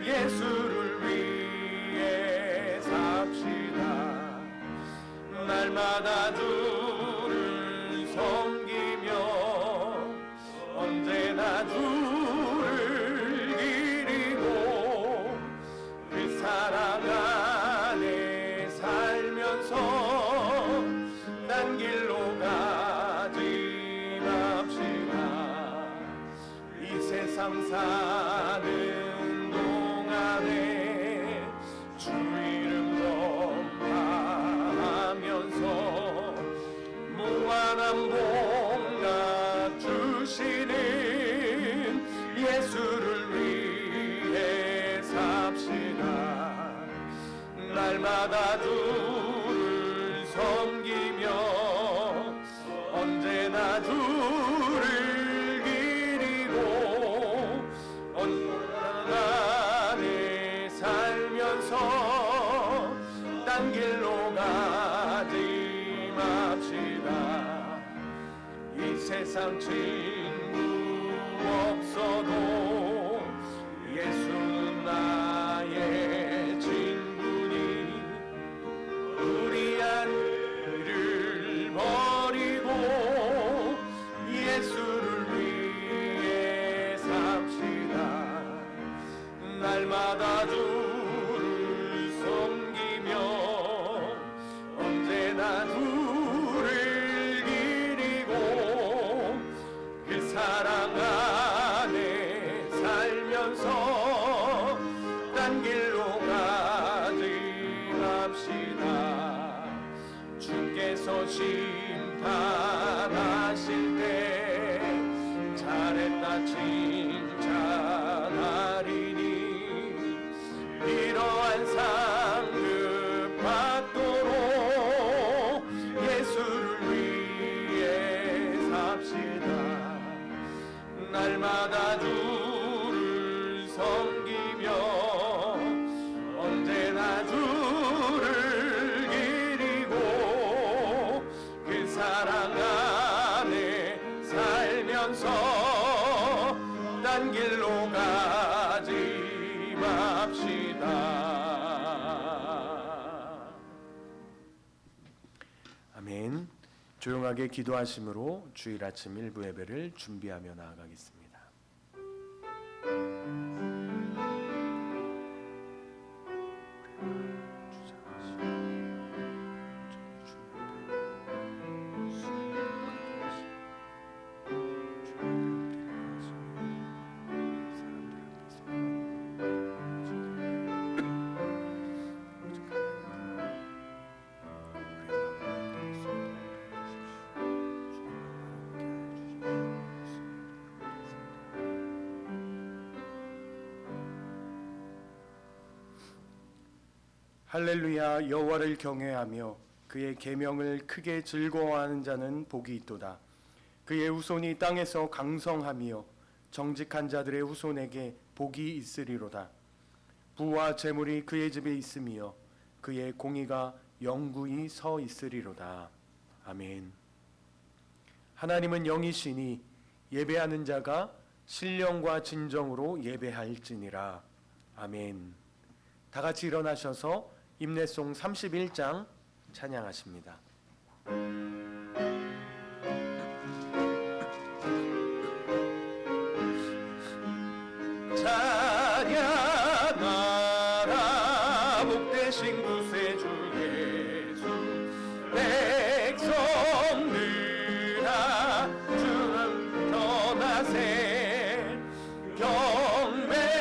예수를 위해 삽시다. 날마다 주를 섬기며 언제나 주를 기리고 그 사랑 안에 살면서 딴 길로 가지 맙시다. 이 세상 사는 동안에 주 이름 전파하면서 무한한 복락 주시는 예수를 위해 삽시다. 날마다 주를 섬기며 언제나 주를 기리고 언제나 살면서 딴 길로 가지 맙시다. 이 세상 친구 없어도 예수는 나의 친구니 우리 안을 버리고 예수를 위해 삽시다. 날마다 주를 섬기며 언제나 주를 기리고 그 사랑 안에 살면서 딴 길로 가지 맙시다. 주께서 심판하실 때 잘했다 칭찬하리니 이러한 상급 받도록 예수를 위해 삽시다. 날마다 주를 섬기며 언제나 주를 기리고 그 사랑 안에 살면서 딴 길로 가지 맙시다. 아멘. 조용하게 기도하심으로 주일 아침 일부 예배를 준비하며 나아가겠습니다. 할렐루야. 여호와를 경외하며 그의 계명을 크게 즐거워하는 자는 복이 있도다. 그의 후손이 땅에서 강성하며 정직한 자들의 후손에게 복이 있으리로다. 부와 재물이 그의 집에 있으며 그의 공의가 영구히 서 있으리로다. 아멘. 하나님은 영이시니 예배하는 자가 신령과 진정으로 예배할지니라. 아멘. 다 같이 일어나셔서 임내송 31장 찬양하십니다. 찬양하라 복되신 구세주 예수 백성들아 주는 떠나세 경배하라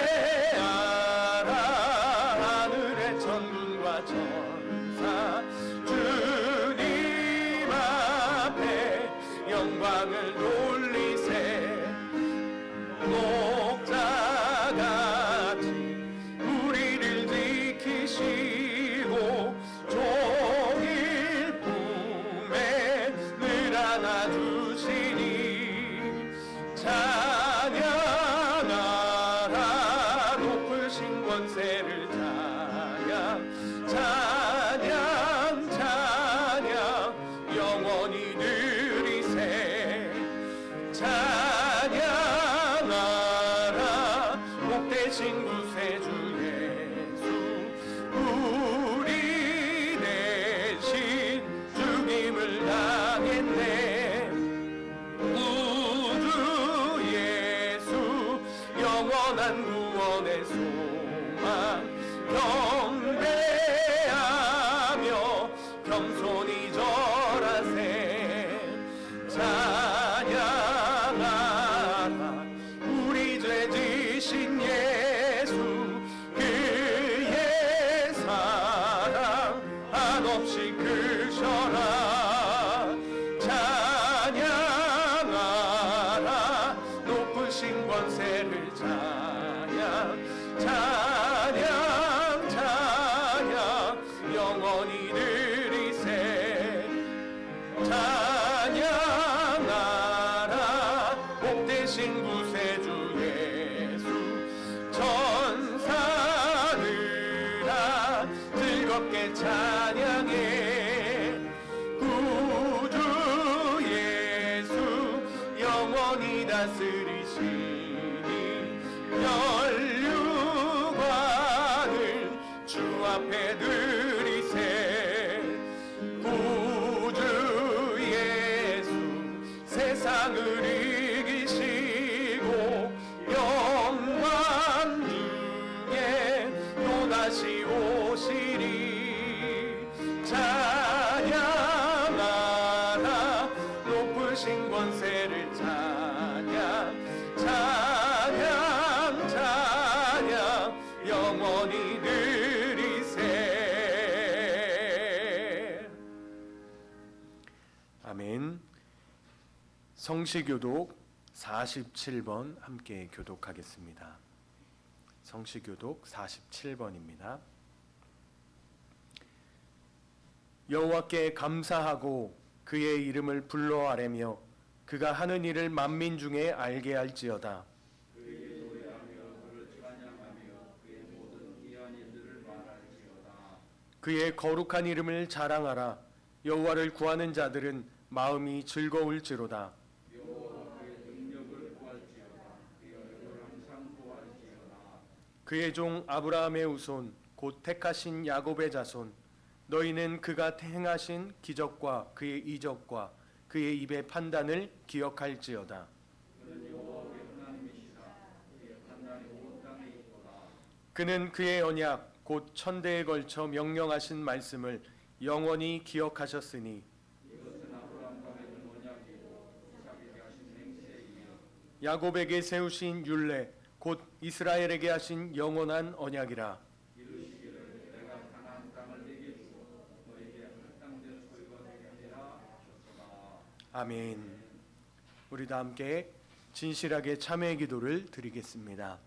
하늘의 천군과 천사 주님 앞에 영광을 돌리세 목자같이 우리를 지키시고 종일 품에 늘 안아주시니 찬양하라 높으신 권세를 찬양 찬양 영원히 누리세 찬양하라 복되신 구세주 우리의 소망 경배하며 겸손히 절하세 찬양하라 우리 죄 지신 예수 그의 사랑 한없이 크셔라 찬양하라 높으신 권세를 찬양 영원히 드리세 찬양하라 복되신 구세주 예수 천사들아 즐겁게 찬양해 구주 예수 영원히 다스리시니 연류관을 주 앞에 드리세 구주 예수 세상을 이기시고 영광 중에 또다시 오시리 찬양하라 높으신 권세를 찬양 영원히 드리세 아멘. 성시교독 47번 함께 교독하겠습니다. 성시교독 47번입니다. 여호와께 감사하고 그의 이름을 불러 아뢰며 그가 하는 일을 만민 중에 알게 할지어다. 그에게 노래하며 그를 찬양하며 그의 모든 기한 일들을 말할지어다. 그의 거룩한 이름을 자랑하라. 여호와를 구하는 자들은 마음이 즐거울지로다. 여호와 그의 능력을 구할지어다. 그의 얼굴을 항상 보할지어다. 그의 종 아브라함의 후손 곧 택하신 야곱의 자손 너희는 그가 행하신 기적과 그의 이적과 그의 입의 판단을 기억할지어다. 그는 여호와의 하나님이시라. 그의 판단이 온 땅에 있도다. 그는 그의 언약 곧 천대에 걸쳐 명령하신 말씀을 영원히 기억하셨으니 이것은 아브라함과 맺은 언약이고 이삭에게 하신 맹세이며 야곱에게 세우신 율례 곧 이스라엘에게 하신 영원한 언약이라. 이르시기를 내가 가나안 땅을 내게 주고 너에게 할당된 소유가 되게 하리라 하셨도다. 아멘. 우리 다 함께 진실하게 참회의 기도를 드리겠습니다.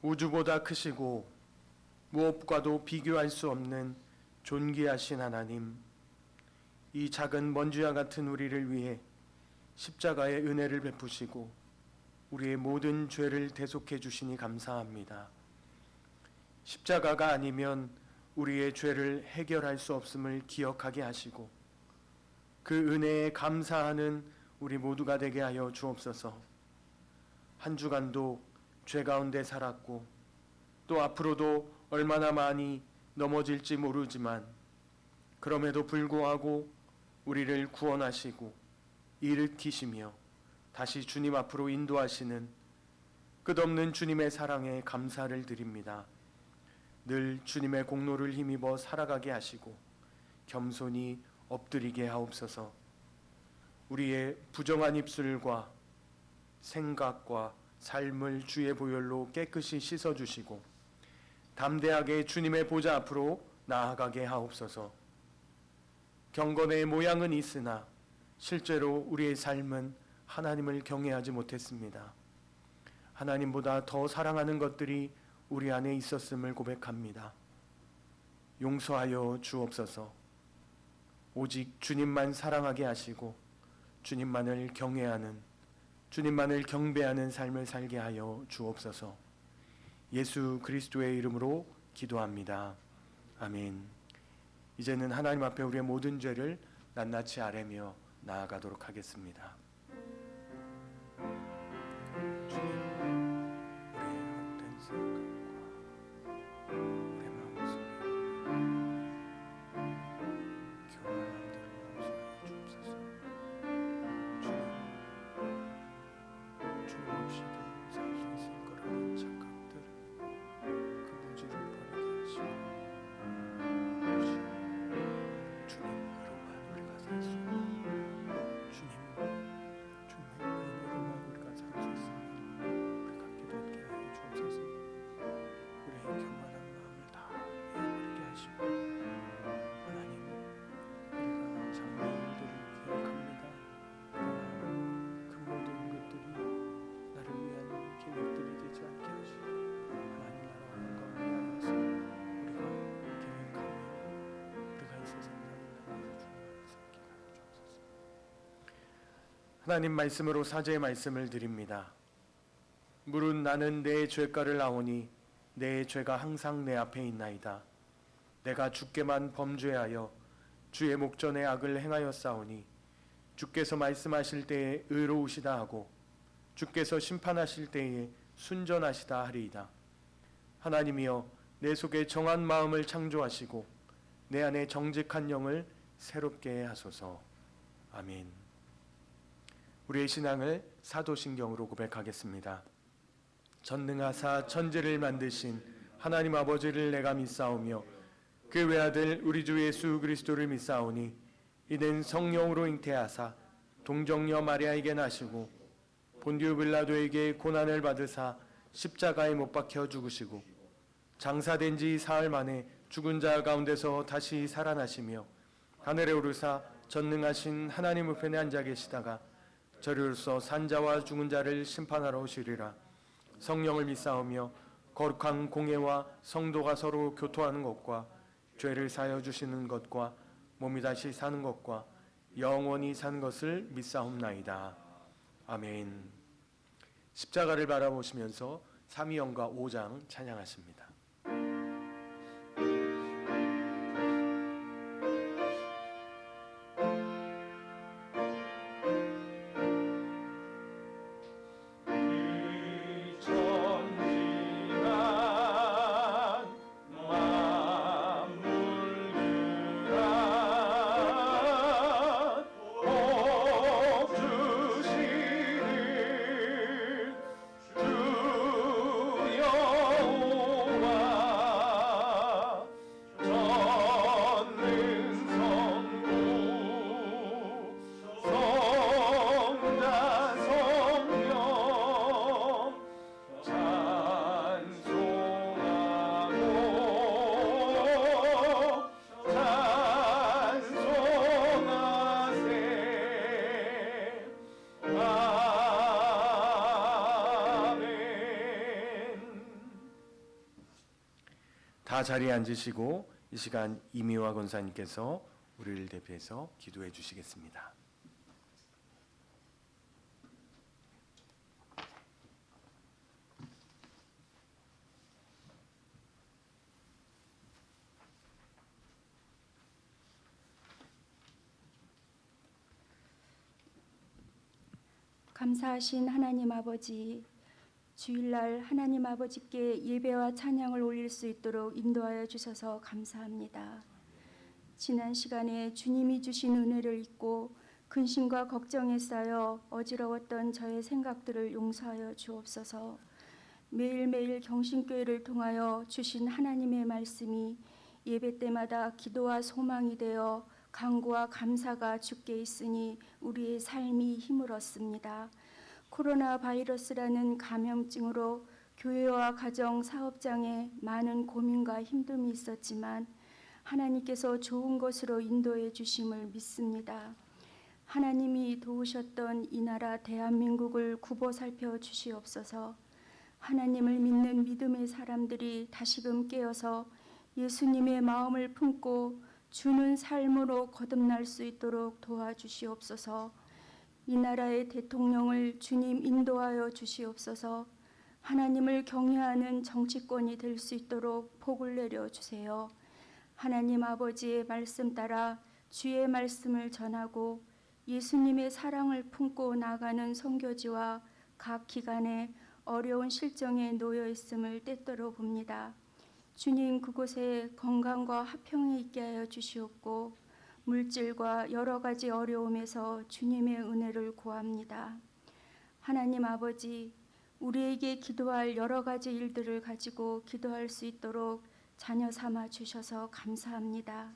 우주보다 크시고 무엇과도 비교할 수 없는 존귀하신 하나님, 이 작은 먼지와 같은 우리를 위해 십자가의 은혜를 베푸시고 우리의 모든 죄를 대속해 주시니 감사합니다. 십자가가 아니면 우리의 죄를 해결할 수 없음을 기억하게 하시고 그 은혜에 감사하는 우리 모두가 되게 하여 주옵소서. 한 주간도 죄 가운데 살았고 또 앞으로도 얼마나 많이 넘어질지 모르지만 그럼에도 불구하고 우리를 구원하시고 일으키시며 다시 주님 앞으로 인도하시는 끝없는 주님의 사랑에 감사를 드립니다. 늘 주님의 공로를 힘입어 살아가게 하시고 겸손히 엎드리게 하옵소서. 우리의 부정한 입술과 생각과 삶을 주의 보혈로 깨끗이 씻어주시고 담대하게 주님의 보좌 앞으로 나아가게 하옵소서. 경건의 모양은 있으나 실제로 우리의 삶은 하나님을 경외하지 못했습니다. 하나님보다 더 사랑하는 것들이 우리 안에 있었음을 고백합니다. 용서하여 주옵소서. 오직 주님만 사랑하게 하시고 주님만을 경외하는, 주님만을 경배하는 삶을 살게 하여 주옵소서. 예수 그리스도의 이름으로 기도합니다. 아멘. 이제는 하나님 앞에 우리의 모든 죄를 낱낱이 아뢰며 나아가도록 하겠습니다. 주님, 하나님 말씀으로 사제의 말씀을 드립니다. 무릇 나는 내 죄가를 아오니 내 죄가 항상 내 앞에 있나이다. 내가 주께만 범죄하여 주의 목전에 악을 행하였사오니 주께서 말씀하실 때에 의로우시다 하고 주께서 심판하실 때에 순전하시다 하리이다. 하나님이여 내 속에 정한 마음을 창조하시고 내 안에 정직한 영을 새롭게 하소서. 아멘. 우리의 신앙을 사도신경으로 고백하겠습니다. 전능하사 천지를 만드신 하나님 아버지를 내가 믿사오며 그 외아들 우리 주 예수 그리스도를 믿사오니 이는 성령으로 잉태하사 동정녀 마리아에게 나시고 본디오 빌라도에게 고난을 받으사 십자가에 못 박혀 죽으시고 장사된 지 사흘 만에 죽은 자 가운데서 다시 살아나시며 하늘에 오르사 전능하신 하나님 우편에 앉아 계시다가 저리로서 산자와 죽은 자를 심판하러 오시리라. 성령을 믿사오며 거룩한 공예와 성도가 서로 교토하는 것과 죄를 사하여 주시는 것과 몸이 다시 사는 것과 영원히 사는 것을 믿사옵나이다. 아멘. 십자가를 바라보시면서 삼위영가 5장 찬양하십니다. 다 자리에 앉으시고 이 시간 이미화 권사님께서 우리를 대표해서 기도해 주시겠습니다. 감사하신 하나님 아버지, 주일날 하나님 아버지께 예배와 찬양을 올릴 수 있도록 인도하여 주셔서 감사합니다. 지난 시간에 주님이 주신 은혜를 잊고 근심과 걱정에 쌓여 어지러웠던 저의 생각들을 용서하여 주옵소서. 매일매일 경신교회를 통하여 주신 하나님의 말씀이 예배 때마다 기도와 소망이 되어 간구와 감사가 주께 있으니 우리의 삶이 힘을 얻습니다. 코로나 바이러스라는 감염증으로 교회와 가정, 사업장에 많은 고민과 힘듦이 있었지만 하나님께서 좋은 것으로 인도해 주심을 믿습니다. 하나님이 도우셨던 이 나라 대한민국을 굽어 살펴 주시옵소서. 하나님을 믿는 믿음의 사람들이 다시금 깨어서 예수님의 마음을 품고 주는 삶으로 거듭날 수 있도록 도와주시옵소서. 이 나라의 대통령을 주님 인도하여 주시옵소서. 하나님을 경외하는 정치권이 될 수 있도록 복을 내려 주세요. 하나님 아버지의 말씀 따라 주의 말씀을 전하고 예수님의 사랑을 품고 나가는 선교지와 각 기관에 어려운 실정에 놓여 있음을 때때로 봅니다. 주님, 그곳에 건강과 화평이 있게 하여 주시옵고 물질과 여러 가지 어려움에서 주님의 은혜를 구합니다. 하나님 아버지, 우리에게 기도할 여러 가지 일들을 가지고 기도할 수 있도록 자녀 삼아 주셔서 감사합니다.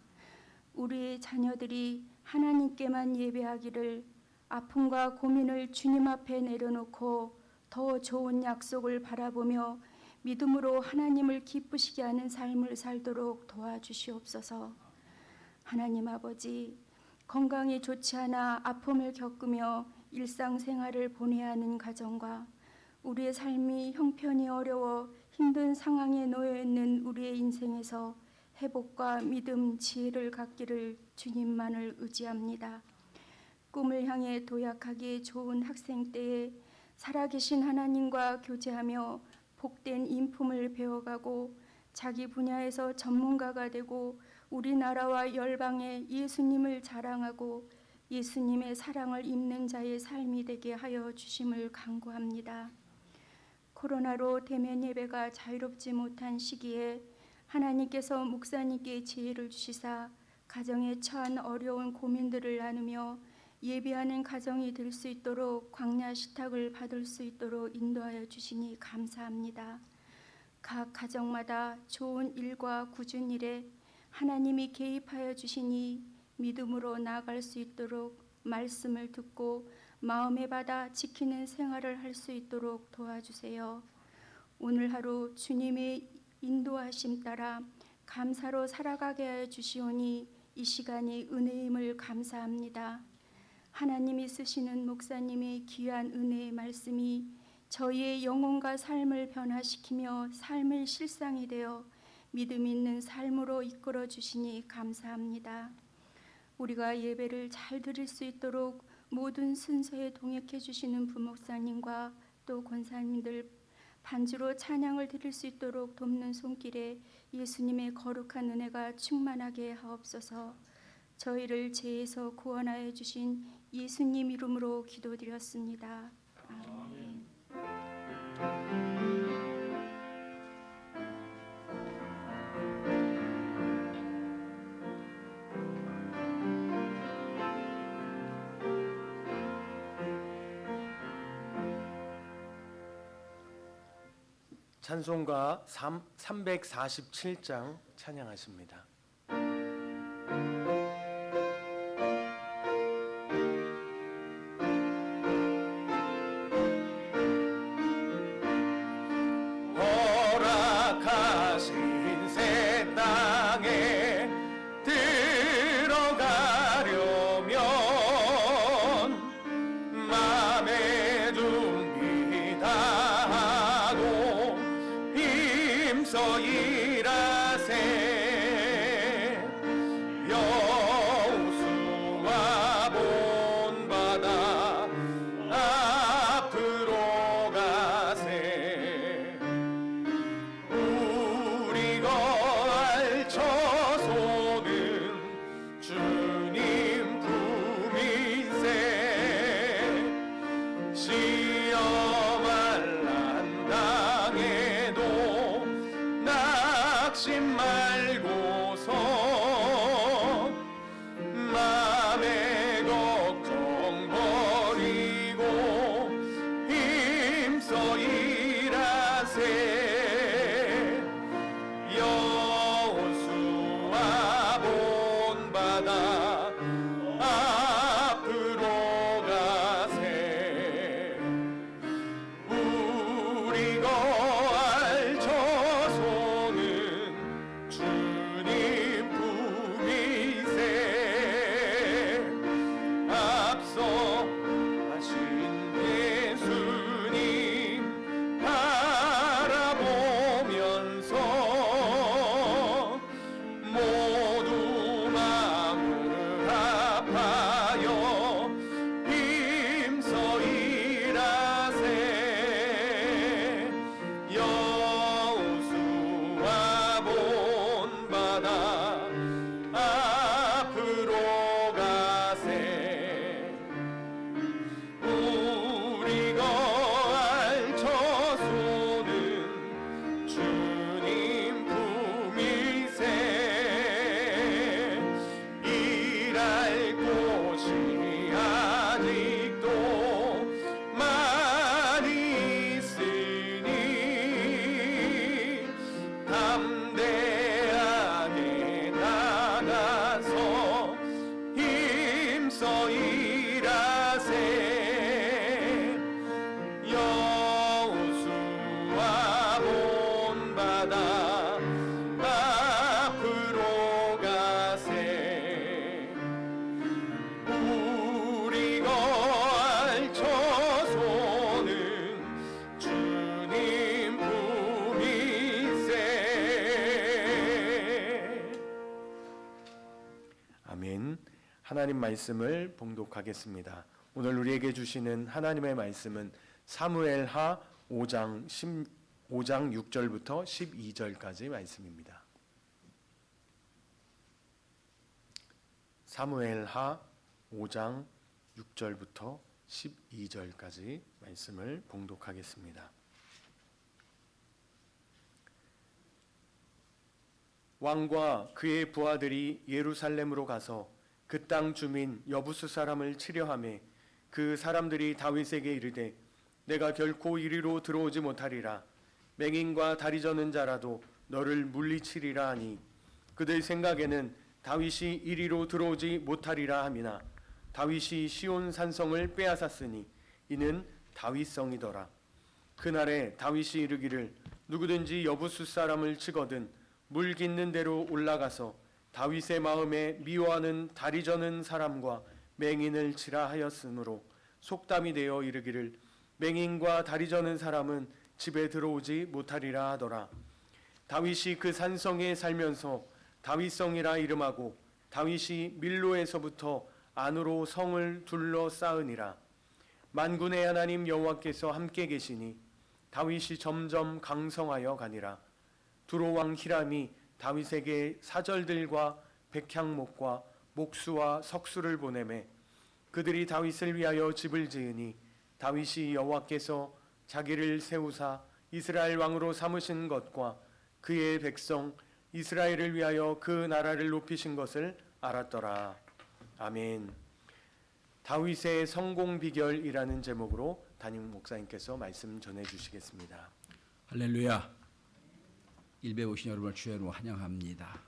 우리 자녀들이 하나님께만 예배하기를, 아픔과 고민을 주님 앞에 내려놓고 더 좋은 약속을 바라보며 믿음으로 하나님을 기쁘시게 하는 삶을 살도록 도와주시옵소서. 하나님 아버지, 건강이 좋지 않아 아픔을 겪으며 일상생활을 보내야 하는 가정과 우리의 삶이 형편이 어려워 힘든 상황에 놓여 있는 우리의 인생에서 회복과 믿음, 지혜를 갖기를 주님만을 의지합니다. 꿈을 향해 도약하기 좋은 학생 때에 살아계신 하나님과 교제하며 복된 인품을 배워가고 자기 분야에서 전문가가 되고 우리나라와 열방에 예수님을 자랑하고 예수님의 사랑을 입는 자의 삶이 되게 하여 주심을 간구합니다. 코로나로 대면 예배가 자유롭지 못한 시기에 하나님께서 목사님께 지혜를 주시사 가정에 처한 어려운 고민들을 나누며 예배하는 가정이 될 수 있도록 광야 식탁을 받을 수 있도록 인도하여 주시니 감사합니다. 각 가정마다 좋은 일과 굳은 일에 하나님이 개입하여 주시니 믿음으로 나아갈 수 있도록 말씀을 듣고 마음에 받아 지키는 생활을 할 수 있도록 도와주세요. 오늘 하루 주님의 인도하심 따라 감사로 살아가게 하여 주시오니 이 시간이 은혜임을 감사합니다. 하나님이 쓰시는 목사님의 귀한 은혜의 말씀이 저희의 영혼과 삶을 변화시키며 삶의 실상이 되어 믿음 있는 삶으로 이끌어 주시니 감사합니다. 우리가 예배를 잘 드릴 수 있도록 모든 순서에 동역해 주시는 부목사님과 또 권사님들 반주로 찬양을 드릴 수 있도록 돕는 손길에 예수님의 거룩한 은혜가 충만하게 하옵소서. 저희를 죄에서 구원하여 주신 예수님 이름으로 기도드렸습니다. 아멘. 찬송가 347장 찬양하십니다. 허락하신 새 땅에 들어가려면 맘의 준비 다 하고 힘써 일하세. 여호수아 본받아 앞으로 가세. 우리 걸쳐서는 주님 품이세. 시험할 난 당에도 나 하나님 말씀을 봉독하겠습니다. 오늘 우리에게 주시는 하나님의 말씀은 사무엘하 5장 6절부터 12절까지 말씀입니다. 사무엘하 5장 6절부터 12절까지 말씀을 봉독하겠습니다. 왕과 그의 부하들이 예루살렘으로 가서 그 땅 주민 여부수 사람을 치려하매 그 사람들이 다윗에게 이르되 내가 결코 이리로 들어오지 못하리라. 맹인과 다리 저는 자라도 너를 물리치리라 하니 그들 생각에는 다윗이 이리로 들어오지 못하리라 함이나 다윗이 시온 산성을 빼앗았으니 이는 다윗성이더라. 그날에 다윗이 이르기를 누구든지 여부수 사람을 치거든 물 깃는 대로 올라가서 다윗의 마음에 미워하는 다리 저는 사람과 맹인을 치라 하였으므로 속담이 되어 이르기를 맹인과 다리 저는 사람은 집에 들어오지 못하리라 하더라. 다윗이 그 산성에 살면서 다윗성이라 이름하고 다윗이 밀로에서부터 안으로 성을 둘러싸으니라. 만군의 하나님 여호와께서 함께 계시니 다윗이 점점 강성하여 가니라. 두로 왕 히람이 다윗에게 사절들과 백향목과 목수와 석수를 보내매 그들이 다윗을 위하여 집을 지으니 다윗이 여호와께서 자기를 세우사 이스라엘 왕으로 삼으신 것과 그의 백성 이스라엘을 위하여 그 나라를 높이신 것을 알았더라. 아멘. 다윗의 성공 비결이라는 제목으로 담임 목사님께서 말씀 전해 주시겠습니다. 할렐루야. 일배 오신 여러분을 주의 이름으로 환영합니다.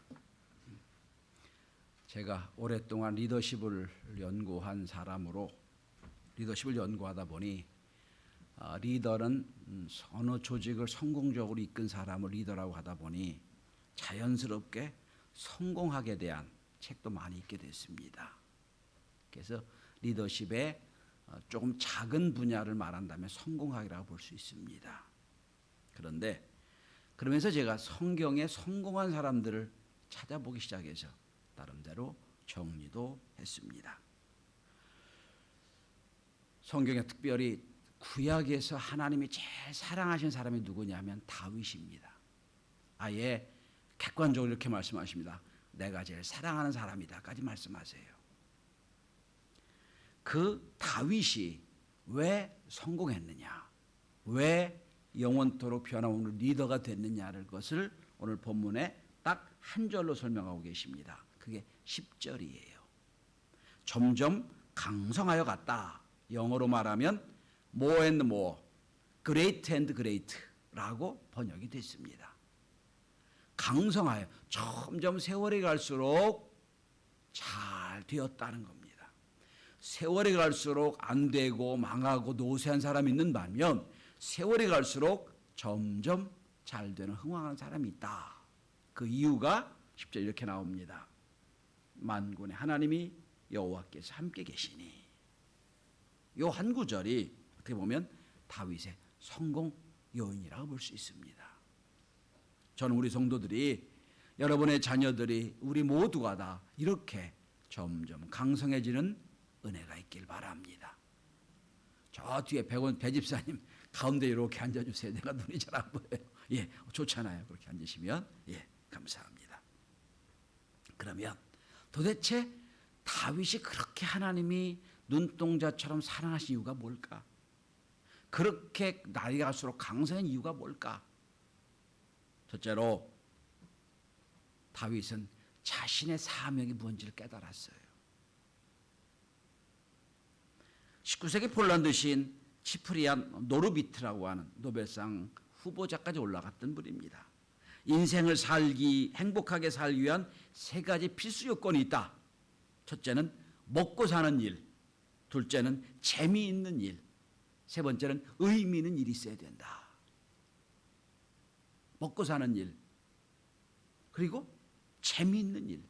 제가 오랫동안 리더십을 연구한 사람으로 리더십을 연구하다 보니 리더는 어느 조직을 성공적으로 이끈 사람을 리더라고 하다 보니 자연스럽게 성공하게 대한 책도 많이 읽게 됐습니다. 그래서 리더십의 조금 작은 분야를 말한다면 성공학이라고 볼 수 있습니다. 그런데 그러면서 제가 성경에 성공한 사람들을 찾아보기 시작해서 나름대로 정리도 했습니다. 성경에 특별히 구약에서 하나님이 제일 사랑하신 사람이 누구냐면 다윗입니다. 아예 객관적으로 이렇게 말씀하십니다. 내가 제일 사랑하는 사람이다까지 말씀하세요. 그 다윗이 왜 성공했느냐, 왜 영원토록 변함없는 리더가 됐느냐를 것을 오늘 본문에 딱 한 절로 설명하고 계십니다. 그게 10절이에요. 점점 강성하여 갔다. 영어로 말하면 more and more, great and great라고 번역이 됐습니다. 강성하여 점점 세월이 갈수록 잘 되었다는 겁니다. 세월이 갈수록 안 되고 망하고 노쇠한 사람이 있는 반면 세월이 갈수록 점점 잘 되는 흥왕하는 사람이 있다. 그 이유가 10절 이렇게 나옵니다. 만군의 하나님이 여호와께서 함께 계시니. 요 한 구절이 어떻게 보면 다윗의 성공 요인이라고 볼 수 있습니다. 저는 우리 성도들이 여러분의 자녀들이 우리 모두가 다 이렇게 점점 강성해지는 은혜가 있길 바랍니다. 저 뒤에 배 집사님 가운데 이렇게 앉아주세요. 내가 눈이 잘 안 보여요. 예, 좋잖아요. 그렇게 앉으시면 예, 감사합니다. 그러면 도대체 다윗이 그렇게 하나님이 눈동자처럼 사랑하신 이유가 뭘까? 그렇게 나이가 갈수록 강성한 이유가 뭘까? 첫째로 다윗은 자신의 사명이 뭔지를 깨달았어요. 19세기 폴란드 시인 치프리안 노르비트라고 하는 노벨상 후보자까지 올라갔던 분입니다. 인생을 행복하게 살기 위한 세 가지 필수 요건이 있다. 첫째는 먹고 사는 일, 둘째는 재미있는 일, 세 번째는 의미 있는 일이 있어야 된다. 먹고 사는 일, 그리고 재미있는 일,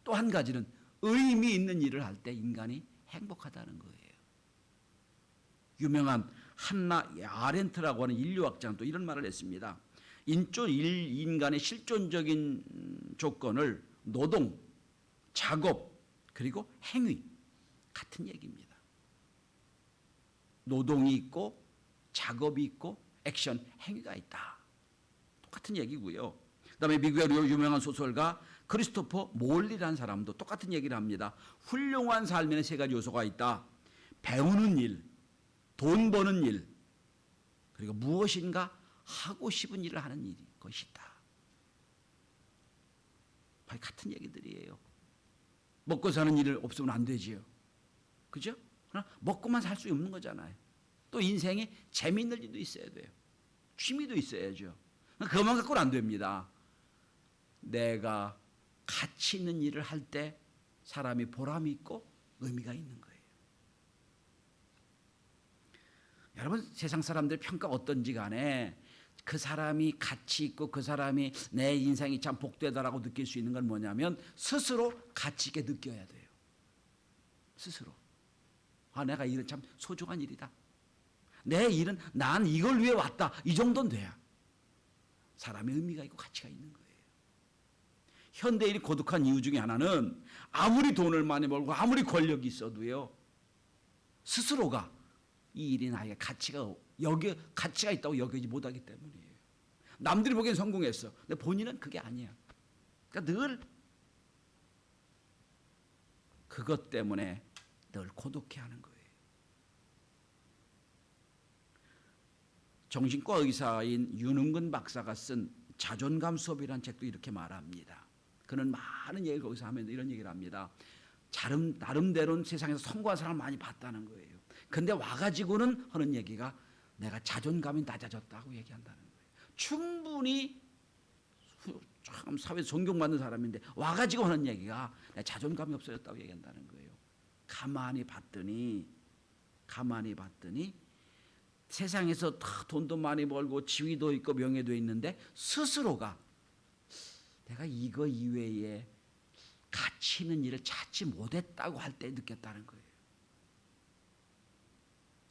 또 한 가지는 의미 있는 일을 할 때 인간이 행복하다는 거예요. 유명한 한나 아렌트라고 하는 인류학자는 또 이런 말을 했습니다. 인간의 실존적인 조건을 노동, 작업, 그리고 행위 같은 얘기입니다. 노동이 있고 작업이 있고 액션 행위가 있다. 똑같은 얘기고요. 그다음에 미국의 유명한 소설가 크리스토퍼 몰리라는 사람도 똑같은 얘기를 합니다. 훌륭한 삶에는 세 가지 요소가 있다. 배우는 일, 돈 버는 일, 그리고 무엇인가 하고 싶은 일을 하는 것이다. 거의 같은 얘기들이에요. 먹고 사는 일 없으면 안 되지요. 그죠? 그러나 먹고만 살 수 없는 거잖아요. 또 인생에 재미있는 일도 있어야 돼요. 취미도 있어야죠. 그것만 갖고는 안 됩니다. 내가 가치 있는 일을 할 때 사람이 보람이 있고 의미가 있는 거예요. 여러분, 세상 사람들 평가 어떤지 간에 그 사람이 가치 있고 그 사람이 내 인생이 참 복되다라고 느낄 수 있는 건 뭐냐면 스스로 가치 있게 느껴야 돼요. 스스로. 아, 내가 이런 참 소중한 일이다. 내 일은 난 이걸 위해 왔다. 이 정도는 돼야 사람의 의미가 있고 가치가 있는 거예요. 현대인이 고독한 이유 중에 하나는 아무리 돈을 많이 벌고 아무리 권력이 있어도요, 스스로가 이 일이 나에게 가치가 있다고 여기지 못하기 때문이에요. 남들이 보기엔 성공했어. 근데 본인은 그게 아니야. 그러니까 늘 그것 때문에 늘 고독해하는 거예요. 정신과 의사인 윤은근 박사가 쓴 자존감 수업이라는 책도 이렇게 말합니다. 그는 많은 얘기를 거기서 하면서 이런 얘기를 합니다. 나름대로는 세상에서 성공한 사람을 많이 봤다는 거예요. 근데 와가지고는 하는 얘기가 내가 자존감이 낮아졌다고 얘기한다는 거예요. 충분히 참 사회에서 존경받는 사람인데 와가지고 하는 얘기가 내 자존감이 없어졌다고 얘기한다는 거예요. 가만히 봤더니 세상에서 다 돈도 많이 벌고 지위도 있고 명예도 있는데 스스로가 내가 이거 이외에 가치 있는 일을 찾지 못했다고 할 때 느꼈다는 거예요.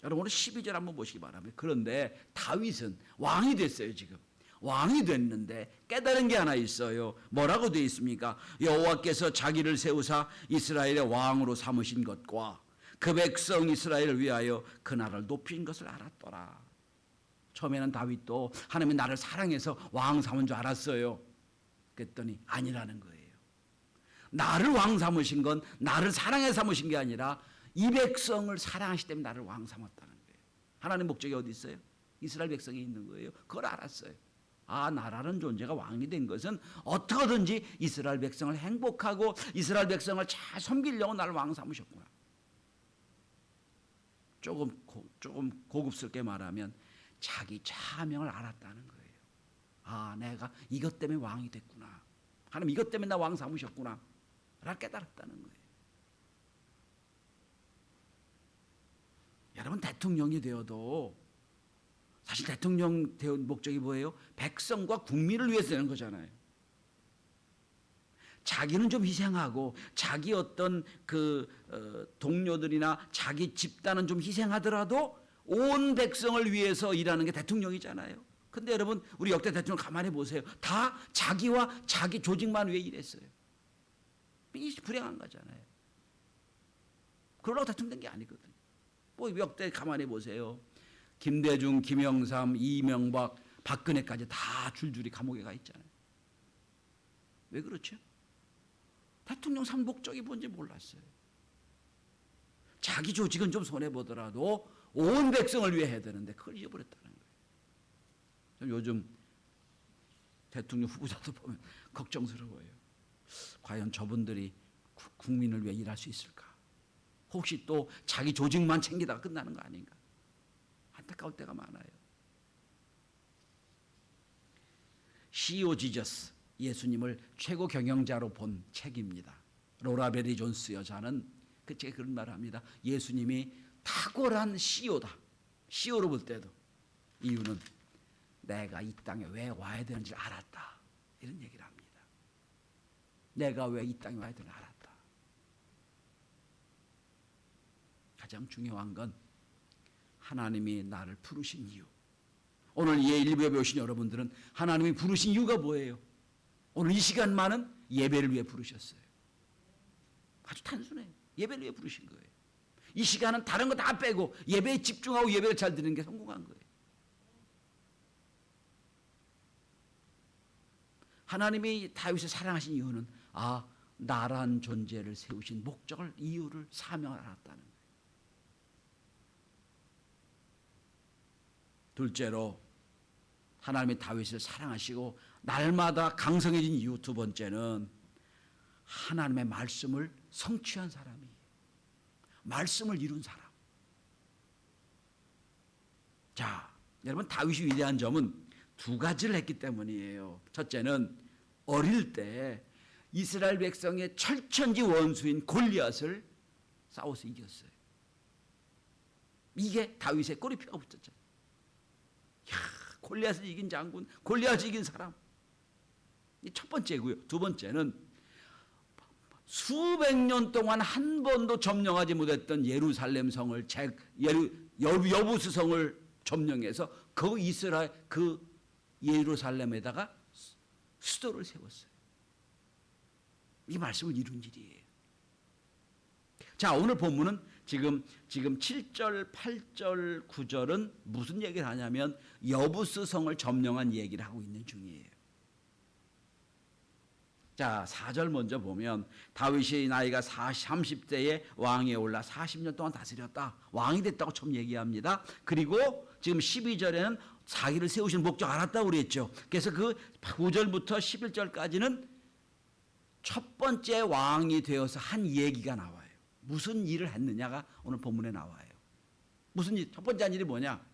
여러분, 오늘 12절 한번 보시기 바랍니다. 그런데 다윗은 왕이 됐어요. 지금 왕이 됐는데 깨달은 게 하나 있어요. 뭐라고 되어 있습니까? 여호와께서 자기를 세우사 이스라엘의 왕으로 삼으신 것과 그 백성 이스라엘을 위하여 그 나라를 높인 것을 알았더라. 처음에는 다윗도 하나님이 나를 사랑해서 왕 삼은 줄 알았어요. 그랬더니 아니라는 거예요. 나를 왕 삼으신 건 나를 사랑해 삼으신 게 아니라 이 백성을 사랑하시기 때문에 나를 왕 삼았다는 거예요. 하나님 목적이 어디 있어요? 이스라엘 백성에 있는 거예요. 그걸 알았어요. 아, 나라는 존재가 왕이 된 것은 어떻게든지 이스라엘 백성을 행복하고 이스라엘 백성을 잘 섬기려고 나를 왕 삼으셨구나. 조금 고급스럽게 말하면 자기 차명을 알았다는 거예요. 아, 내가 이것 때문에 왕이 됐구나. 하나님 이것 때문에 나 왕 삼으셨구나. 라 깨달았다는 거예요. 여러분, 대통령이 되어도 사실 대통령 되는 목적이 뭐예요? 백성과 국민을 위해서 되는 거잖아요. 자기는 좀 희생하고 자기 어떤 동료들이나 자기 집단은 좀 희생하더라도 온 백성을 위해서 일하는 게 대통령이잖아요. 근데 여러분, 우리 역대 대통령 가만히 보세요. 다 자기와 자기 조직만 위해 일했어요. 이 불행한 거잖아요. 그러려고 대통령 된 게 아니거든요. 뭐 역대 가만히 보세요. 김대중, 김영삼, 이명박, 박근혜까지 다 줄줄이 감옥에 가 있잖아요. 왜 그렇죠? 대통령 삼 목적이 뭔지 몰랐어요. 자기 조직은 좀 손해보더라도 온 백성을 위해 해야 되는데 그걸 잊어버렸다는 거예요. 요즘 대통령 후보자들 보면 걱정스러워요. 과연 저분들이 국민을 위해 일할 수 있을까? 혹시 또 자기 조직만 챙기다가 끝나는 거 아닌가? 안타까울 때가 많아요. CEO 지저스, 예수님을 최고 경영자로 본 책입니다. 로라 베리 존스 여자는 그 책에 그런 말을 합니다. 예수님이 탁월한 CEO다. CEO로 볼 때도 이유는 내가 이 땅에 왜 와야 되는지 알았다. 이런 얘기를 합니다. 내가 왜 이 땅에 와야 되는지 알았다. 가장 중요한 건 하나님이 나를 부르신 이유. 오늘 예일부에 오신 여러분들은 하나님이 부르신 이유가 뭐예요? 오늘 이 시간만은 예배를 위해 부르셨어요. 아주 단순해요. 예배를 왜 부르신 거예요? 이 시간은 다른 거 다 빼고 예배에 집중하고 예배를 잘 드리는 게 성공한 거예요. 하나님이 다윗을 사랑하신 이유는 나란 존재를 세우신 목적을, 이유를, 사명을 알았다는 거예요. 둘째로 하나님이 다윗을 사랑하시고 날마다 강성해진 이유, 두 번째는 하나님의 말씀을 성취한 사람이에요. 말씀을 이룬 사람. 자, 여러분, 다윗이 위대한 점은 두 가지를 했기 때문이에요. 첫째는 어릴 때 이스라엘 백성의 철천지 원수인 골리앗을 싸워서 이겼어요. 이게 다윗의 꼬리표가 붙었잖아요. 골리앗을 이긴 장군, 골리앗을 이긴 사람. 이 첫 번째고요. 두 번째는 수백 년 동안 한 번도 점령하지 못했던 예루살렘 성을, 여부스 성을 점령해서 그 이스라엘, 그 예루살렘에다가 수도를 세웠어요. 이 말씀을 이룬 일이에요. 자, 오늘 본문은 지금 7절, 8절, 9절은 무슨 얘기를 하냐면 여부스 성을 점령한 얘기를 하고 있는 중이에요. 자, 4절 먼저 보면 다윗이 나이가 30대에 왕위에 올라 40년 동안 다스렸다. 왕이 됐다고 처음 얘기합니다. 그리고 지금 12절에는 자기를 세우신 목적 알았다고 그랬죠. 그래서 그 9절부터 11절까지는 첫 번째 왕이 되어서 한 얘기가 나와요. 무슨 일을 했느냐가 오늘 본문에 나와요. 무슨 일? 첫 번째 한 일이 뭐냐?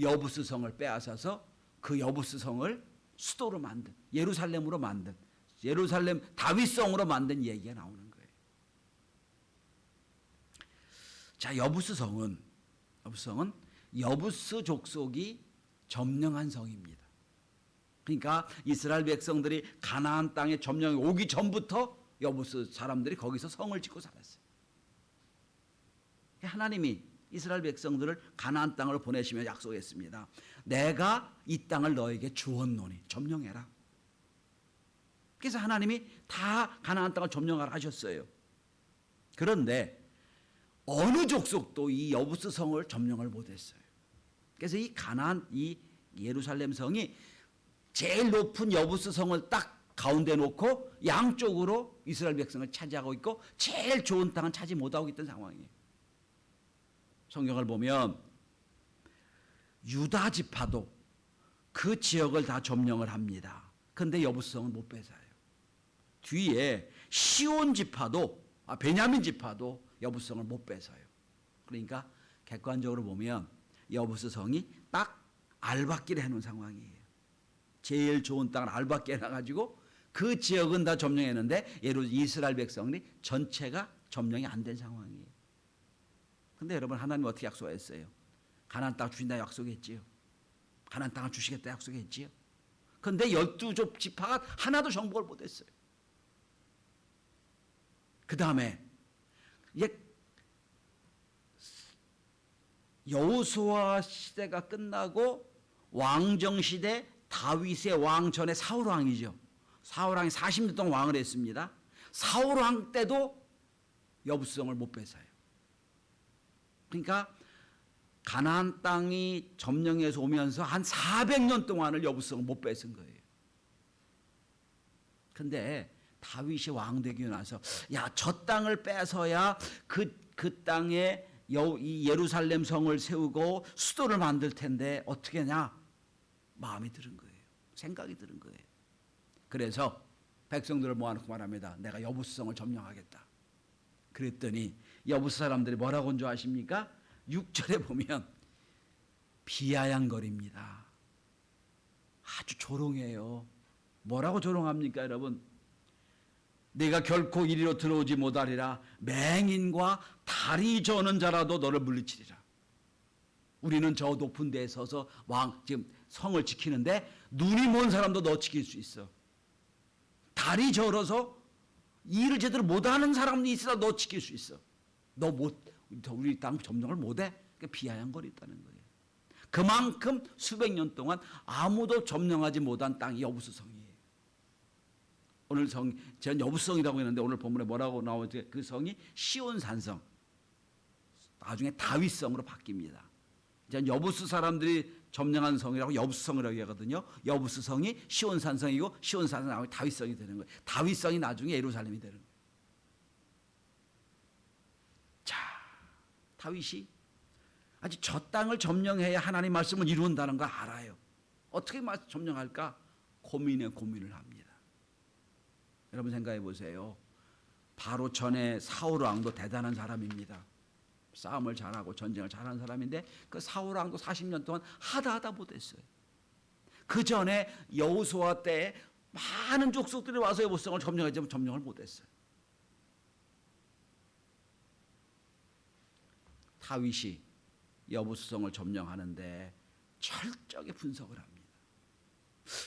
여부스 성을 빼앗아서 그 여부스 성을 수도로 만든, 예루살렘으로 만든, 예루살렘 다윗성으로 만든 얘기가 나오는 거예요. 자, 여부스 성은 여부스 족속이 점령한 성입니다. 그러니까 이스라엘 백성들이 가나안 땅에 점령이 오기 전부터 여부스 사람들이 거기서 성을 짓고 살았어요. 하나님이 이스라엘 백성들을 가나안 땅으로 보내시며 약속했습니다. 내가 이 땅을 너에게 주었노니 점령해라. 그래서 하나님이 다 가나안 땅을 점령하라 하셨어요. 그런데 어느 족속도 이 여부스 성을 점령을 못했어요. 그래서 이 가나안, 이 예루살렘 성이 제일 높은 여부스 성을 딱 가운데 놓고 양쪽으로 이스라엘 백성을 차지하고 있고 제일 좋은 땅은 차지 못하고 있던 상황이에요. 성경을 보면 유다 지파도 그 지역을 다 점령을 합니다. 그런데 여부스 성은 못 뺏어요. 뒤에 시온 지파도, 베냐민 지파도 여부스 성을 못 뺏어요. 그러니까 객관적으로 보면 여부스 성이 딱 알박기를 해놓은 상황이에요. 제일 좋은 땅을 알박기에 놔가지고 그 지역은 다 점령했는데 이스라엘 백성이 전체가 점령이 안 된 상황이에요. 근데 여러분, 하나님 어떻게 약속했어요? 가나안 땅 주신다 약속했지요. 가나안 땅을 주시겠다 약속했지요. 그런데 12지파가 하나도 정복을 못했어요. 그 다음에 여호수아 시대가 끝나고 왕정 시대 다윗의 왕 전에 사울 왕이죠. 사울 왕이 40년 동안 왕을 했습니다. 사울 왕 때도 여부스성을 못 뺏어요. 그러니까 가나안 땅이 점령해서 오면서 한 400년 동안을 여부성을 못 뺏은 거예요. 근데 다윗이 왕 되고 나서 저 땅을 뺏어야 그 땅에 이 예루살렘 성을 세우고 수도를 만들 텐데 어떻게 하냐? 마음이 들은 거예요. 생각이 들은 거예요. 그래서 백성들을 모아놓고 말합니다. 내가 여부스성을 점령하겠다. 그랬더니 여부스 사람들이 뭐라고 한 줄 아십니까? 6절에 보면 비아냥거립니다. 아주 조롱해요. 뭐라고 조롱합니까, 여러분? 내가 결코 이리로 들어오지 못하리라. 맹인과 다리 저는 자라도 너를 물리치리라. 우리는 저 높은 데에 서서 지금 성을 지키는데 눈이 먼 사람도 너 지킬 수 있어. 다리 저어서 일을 제대로 못하는 사람이 있으라 너 지킬 수 있어. 우리 땅 점령을 못해? 그러니까 비아냥거렸다는 거예요. 그만큼 수백 년 동안 아무도 점령하지 못한 땅이 여부스 성이에요. 오늘 전 여부성이라고 했는데 오늘 본문에 뭐라고 나오지? 그 성이 시온산성. 나중에 다윗성으로 바뀝니다. 이제 여부스 사람들이 점령한 성이라고 여부스성이라고 하거든요. 여부스 성이 시온산성이고 시온산성이 나중에 다윗성이 되는 거예요. 다윗성이 나중에 예루살렘이 되는 거예요. 자, 다윗이 아직 저 땅을 점령해야 하나님 말씀을 이룬다는 거 알아요. 어떻게 점령할까? 고민을 합니다. 여러분 생각해 보세요. 바로 전에 사울 왕도 대단한 사람입니다. 싸움을 잘하고 전쟁을 잘하는 사람인데 그 사울 왕도 40년 동안 하다 못했어요. 그 전에 여호수아 때에 많은 족속들이 와서 여부성을 점령하지만 점령을 못했어요. 다윗이 여부성을 점령하는데 철저하게 분석을 합니다.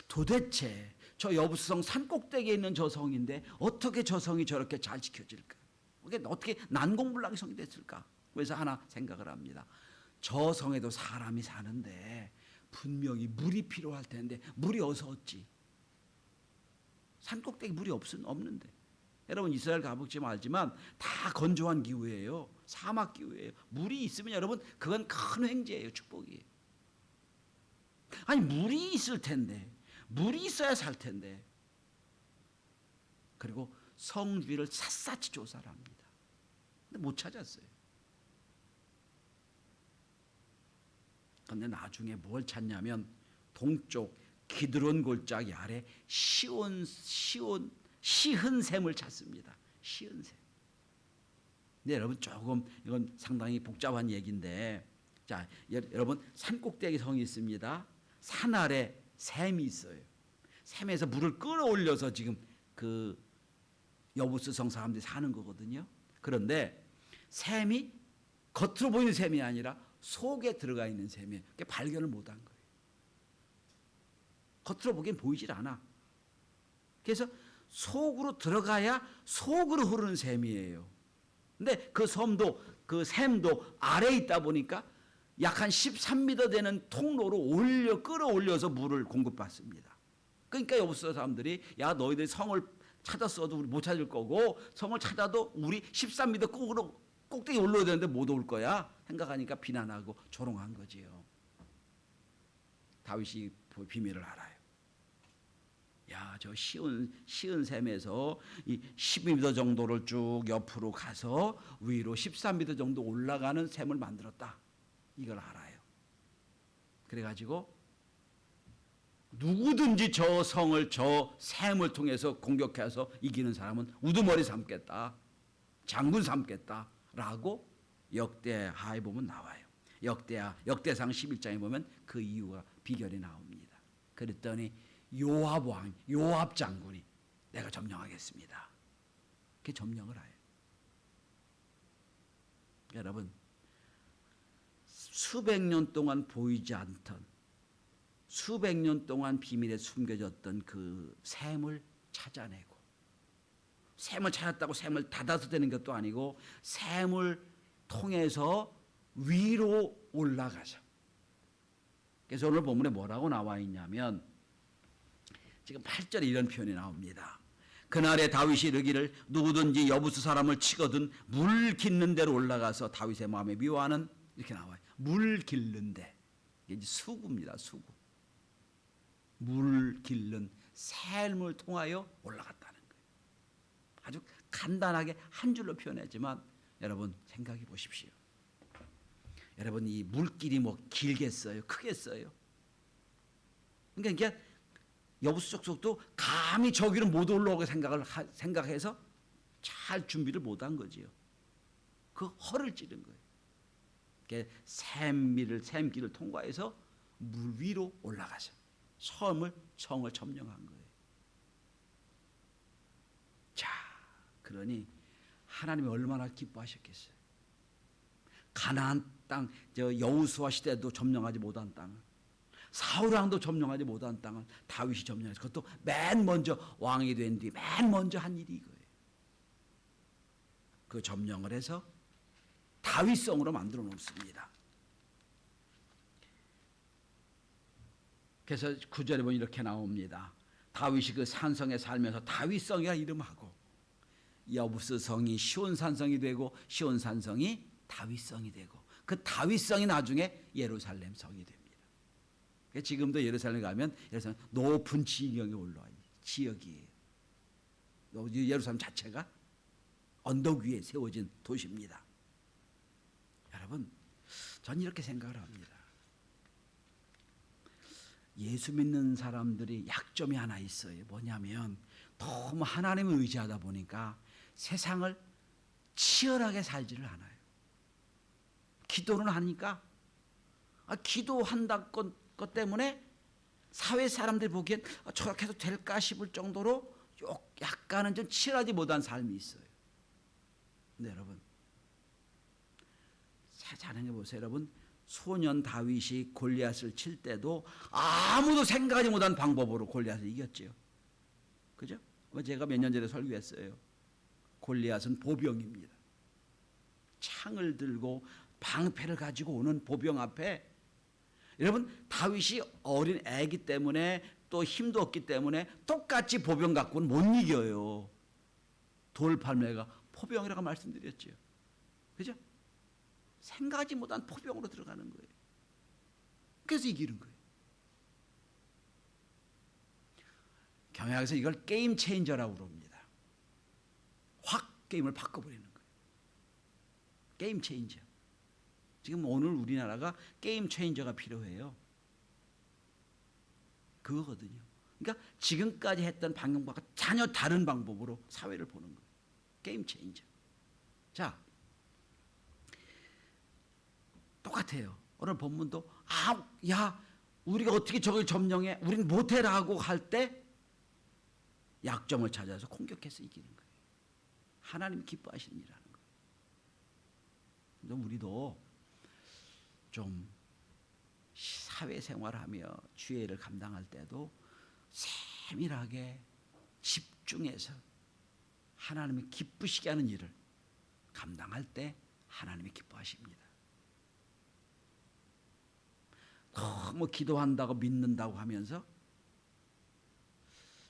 도대체 저 여부성 산꼭대기에 있는 저 성인데 어떻게 저 성이 저렇게 잘 지켜질까? 어떻게 난공불락의 성이 됐을까? 그래서 하나 생각을 합니다. 저 성에도 사람이 사는데 분명히 물이 필요할 텐데 물이 어디서 얻지? 산꼭대기 물이 없는데. 여러분 이스라엘 가보지 말지만 다 건조한 기후예요. 사막 기후예요. 물이 있으면 여러분 그건 큰 횡재예요. 축복이에요. 아니 물이 있을 텐데 물이 있어야 살 텐데. 그리고 성 주위를 샅샅이 조사를 합니다. 근데 못 찾았어요. 근데 나중에 뭘 찾냐면 동쪽 기드론 골짜기 아래 시흔샘을 찾습니다. 시흔샘. 근데 여러분 조금 이건 상당히 복잡한 얘기인데, 자 여러분 산꼭대기 성이 있습니다. 산 아래 샘이 있어요. 샘에서 물을 끌어올려서 지금 그 여부스 성 사람들이 사는 거거든요. 그런데 샘이 겉으로 보이는 샘이 아니라 속에 들어가 있는 샘이에요. 그게 발견을 못한 거예요. 겉으로 보기엔 보이질 않아. 그래서 속으로 들어가야 속으로 흐르는 샘이에요. 근데 그 샘도 아래에 있다 보니까 약 한 13m 되는 통로로 끌어올려서 물을 공급받습니다. 그러니까 여부스 사람들이 야 너희들이 성을 찾았어도 우리 못 찾을 거고 성을 찾아도 우리 13m 꼭대기 올라야 되는데 못 올 거야 생각하니까 비난하고 조롱한 거지요. 다윗이 비밀을 알아요. 야, 저 시은 샘에서 이 12m 정도를 쭉 옆으로 가서 위로 13m 정도 올라가는 샘을 만들었다. 이걸 알아요. 그래가지고 누구든지 저 성을 저 샘을 통해서 공격해서 이기는 사람은 우두머리 삼겠다. 장군 삼겠다라고 역대하에 보면 나와요. 역대상 11장에 보면 그 이유가 비결이 나옵니다. 그랬더니 요압 장군이 내가 점령하겠습니다. 그게 점령을 해요. 여러분 수백 년 동안 보이지 않던 수백 년 동안 비밀에 숨겨졌던 그 샘을 찾아내고 샘을 찾았다고 샘을 닫아서 되는 것도 아니고 샘을 통해서 위로 올라가서 그래서 오늘 본문에 뭐라고 나와 있냐면 지금 8절에 이런 표현이 나옵니다. 그날에 다윗이 이르기를 누구든지 여부스 사람을 치거든 물 깃는 데로 올라가서 다윗의 마음에 미워하는 이렇게 나와요. 물 깃는 데 이게 수구입니다. 수구. 물 깃는 샘을 통하여 올라갔다는 거예요. 아주 간단하게 한 줄로 표현했지만 여러분 생각해 보십시오. 여러분 이 물길이 뭐 길겠어요? 크겠어요? 그러니까 여부스 족속도 감히 저기를 못 올라오게 생각해서 잘 준비를 못한 거지요. 그 허를 찌른 거예요. 샘길을 통과해서 물 위로 올라가서 성을 점령한 거예요. 자, 그러니 하나님이 얼마나 기뻐하셨겠어요. 가나안 땅, 여호수아 시대도 점령하지 못한 땅을, 사울 왕도 점령하지 못한 땅을 다윗이 점령해서 그것도 맨 먼저 왕이 된 뒤 맨 먼저 한 일이 이거예요. 그 점령을 해서 다윗성으로 만들어 놓습니다. 그래서 9절에 보면 이렇게 나옵니다. 다윗이 그 산성에 살면서 다윗성이라 이름하고 여부스성이 시온산성이 되고 시온산성이 다윗성이 되고 그 다윗성이 나중에 예루살렘 성이 됩니다. 지금도 예루살렘 가면 예루살렘 높은 지경에 올라와 있는 지역이에요. 예루살렘 자체가 언덕 위에 세워진 도시입니다. 여러분, 전 이렇게 생각을 합니다. 예수 믿는 사람들이 약점이 하나 있어요. 뭐냐면 너무 하나님을 의지하다 보니까 세상을 치열하게 살지를 않아요. 기도를 하니까 기도한다 것 때문에 사회 사람들이 보기엔 저렇게 해도 될까 싶을 정도로 약간은 좀 치열하지 못한 삶이 있어요. 근데 여러분, 자랑해 보세요. 여러분, 소년 다윗이 골리앗을 칠 때도 아무도 생각하지 못한 방법으로 골리앗을 이겼죠. 그죠? 제가 몇 년 전에 설교했어요. 골리앗은 보병입니다. 창을 들고 방패를 가지고 오는 보병 앞에 여러분, 다윗이 어린 애기 때문에 또 힘도 없기 때문에 똑같이 보병 갖고는 못 이겨요. 돌팔매가 포병이라고 말씀드렸죠. 그죠? 생각하지 못한 포병으로 들어가는 거예요. 그래서 이기는 거예요. 경영학에서 이걸 게임 체인저라고 그럽니다. 확 게임을 바꿔버리는 거예요. 게임 체인저. 지금 오늘 우리나라가 게임 체인저가 필요해요. 그거거든요. 그러니까 지금까지 했던 방향과 전혀 다른 방법으로 사회를 보는 거예요. 게임 체인저. 자, 똑같아요. 오늘 본문도 야, 우리가 어떻게 저걸 점령해? 우린 못해라고 할 때 약점을 찾아서 공격해서 이기는 거예요. 하나님이 기뻐하시는 일이라는 거예요. 근데 우리도 좀 사회생활하며 주의를 감당할 때도 세밀하게 집중해서 하나님이 기쁘시게 하는 일을 감당할 때 하나님이 기뻐하십니다. 너무 기도한다고 믿는다고 하면서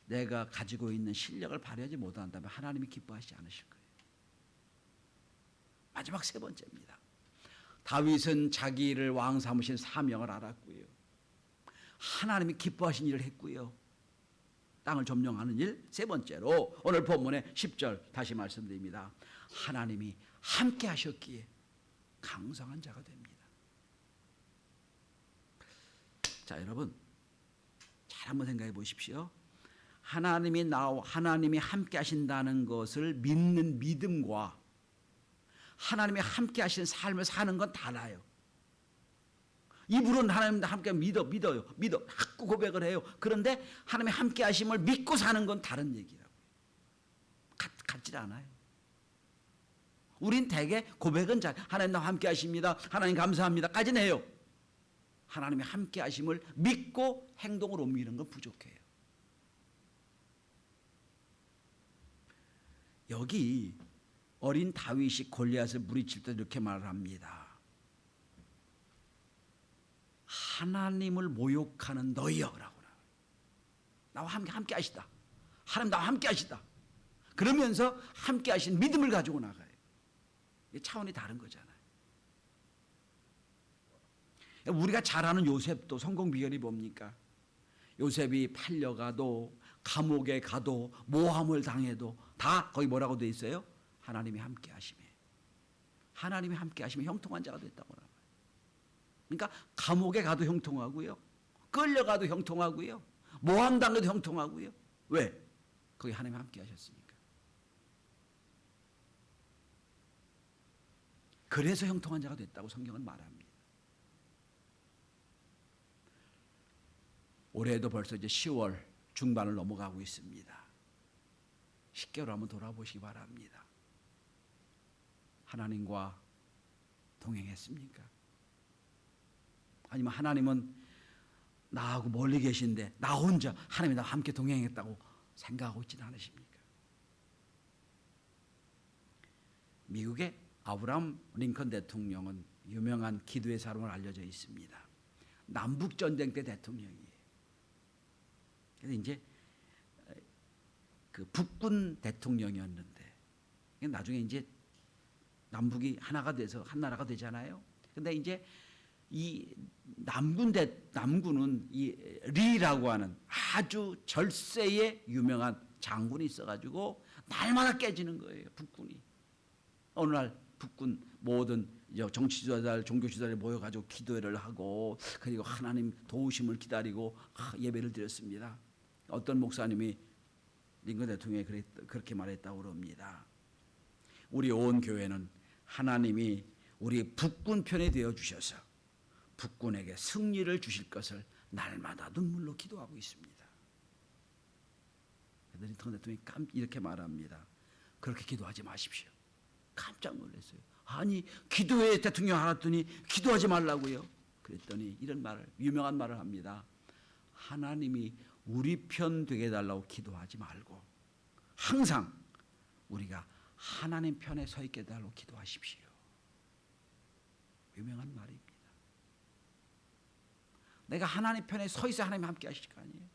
내가 가지고 있는 실력을 발휘하지 못한다면 하나님이 기뻐하시지 않으실 거예요. 마지막 세 번째입니다. 다윗은 자기를 왕 삼으신 사명을 알았고요. 하나님이 기뻐하신 일을 했고요. 땅을 점령하는 일 세 번째로 오늘 본문의 10절 다시 말씀드립니다. 하나님이 함께 하셨기에 강성한 자가 됩니다. 자, 여러분, 잘 한번 생각해 보십시오. 하나님이 함께 하신다는 것을 믿는 믿음과 하나님이 함께 하시는 삶을 사는 건 달라요. 입으로는 하나님과 함께 믿어요. 자꾸 고백을 해요. 그런데 하나님이 함께 하심을 믿고 사는 건 다른 얘기라고요. 같지 않아요. 우린 대개 고백은 하나님 나와 함께 하십니다. 하나님 감사합니다까지는 해요. 하나님이 함께 하심을 믿고 행동을 옮기는 건 부족해요. 여기 어린 다윗이 골리앗을 무리칠 때 이렇게 말을 합니다. 하나님을 모욕하는 너희여라고. 나와 함께 하시다. 하나님 나와 함께 하시다. 그러면서 함께 하신 믿음을 가지고 나가요. 이게 차원이 다른 거잖아요. 우리가 잘 아는 요셉도 성공 비결이 뭡니까? 요셉이 팔려가도 감옥에 가도 모함을 당해도 다 거기 뭐라고 돼 있어요? 하나님이 함께 하심에. 하나님이 함께 하시면 형통한 자가 됐다고 나와요. 그러니까 감옥에 가도 형통하고요. 끌려가도 형통하고요. 모함 당해도 형통하고요. 왜? 거기 하나님이 함께 하셨으니까. 그래서 형통한 자가 됐다고 성경은 말합니다. 올해도 벌써 이제 10월 중반을 넘어가고 있습니다. 10개월 한번 돌아보시기 바랍니다. 하나님과 동행했습니까? 아니면 하나님은 나하고 멀리 계신데 나 혼자 하나님이 나와 함께 동행했다고 생각하고 있지는 않으십니까? 미국의 아브라함 링컨 대통령은 유명한 기도의 사람으로 알려져 있습니다. 남북전쟁 때 대통령이에요. 그래서 이제 그 북군 대통령이었는데 나중에 이제 남북이 하나가 돼서 한 나라가 되잖아요. 근데 이제 이 남군은 이 리라고 하는 아주 절세의 유명한 장군이 있어가지고 날마다 깨지는 거예요. 북군이. 어느 날 북군 모든 정치 지도자들, 종교 지도자들이 모여가지고 기도회를 하고 그리고 하나님 도우심을 기다리고 예배를 드렸습니다. 어떤 목사님이 링컨 대통령이 그렇게 말했다고 그럽니다. 우리 온 교회는 하나님이 우리 북군 편에 되어 주셔서 북군에게 승리를 주실 것을 날마다 눈물로 기도하고 있습니다. 링컨 대통령이 이렇게 말합니다. 그렇게 기도하지 마십시오. 깜짝 놀랐어요. 아니 기도회 대통령 알았더니 기도하지 말라고요. 그랬더니 이런 말을 유명한 말을 합니다. 하나님이 우리 편 되게 해달라고 기도하지 말고 항상 우리가 하나님 편에 서 있게 해달라고 기도하십시오. 유명한 말입니다. 내가 하나님 편에 서 있어 하나님 함께 하실 거 아니에요.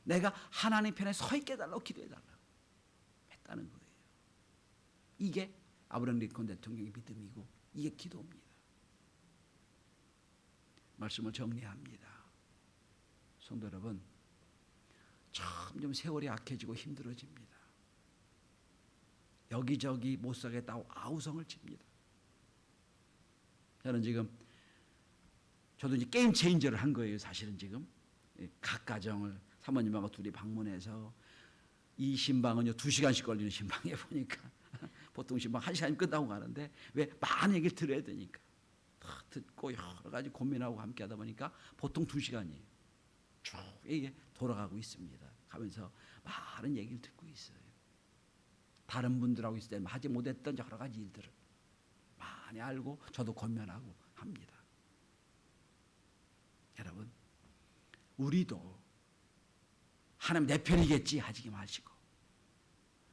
내가 하나님 편에 서 있게 해달라고 기도해달라고 했다는 거예요. 이게 아브라함 링컨 대통령의 믿음이고 이게 기도입니다. 말씀을 정리합니다. 성도 여러분, 점점 세월이 약해지고 힘들어집니다. 여기저기 못 살겠다고 아우성을 칩니다. 저는 지금 저도 이제 게임 체인저를 한 거예요. 사실은 지금 각 가정을 사모님하고 둘이 방문해서 이 신방은요 2시간씩 걸리는 신방에 보니까 보통 신방 1시간이면 끝나고 가는데 왜 많은 얘기를 들어야 되니까 듣고 여러 가지 고민하고 함께 하다 보니까 보통 2시간이에요. 쭉 이게 돌아가고 있습니다. 가면서 많은 얘기를 듣고 있어요. 다른 분들하고 있을 때 하지 못했던 여러 가지 일들을 많이 알고 저도 권면하고 합니다. 여러분, 우리도 하나님 내 편이겠지 하지 마시고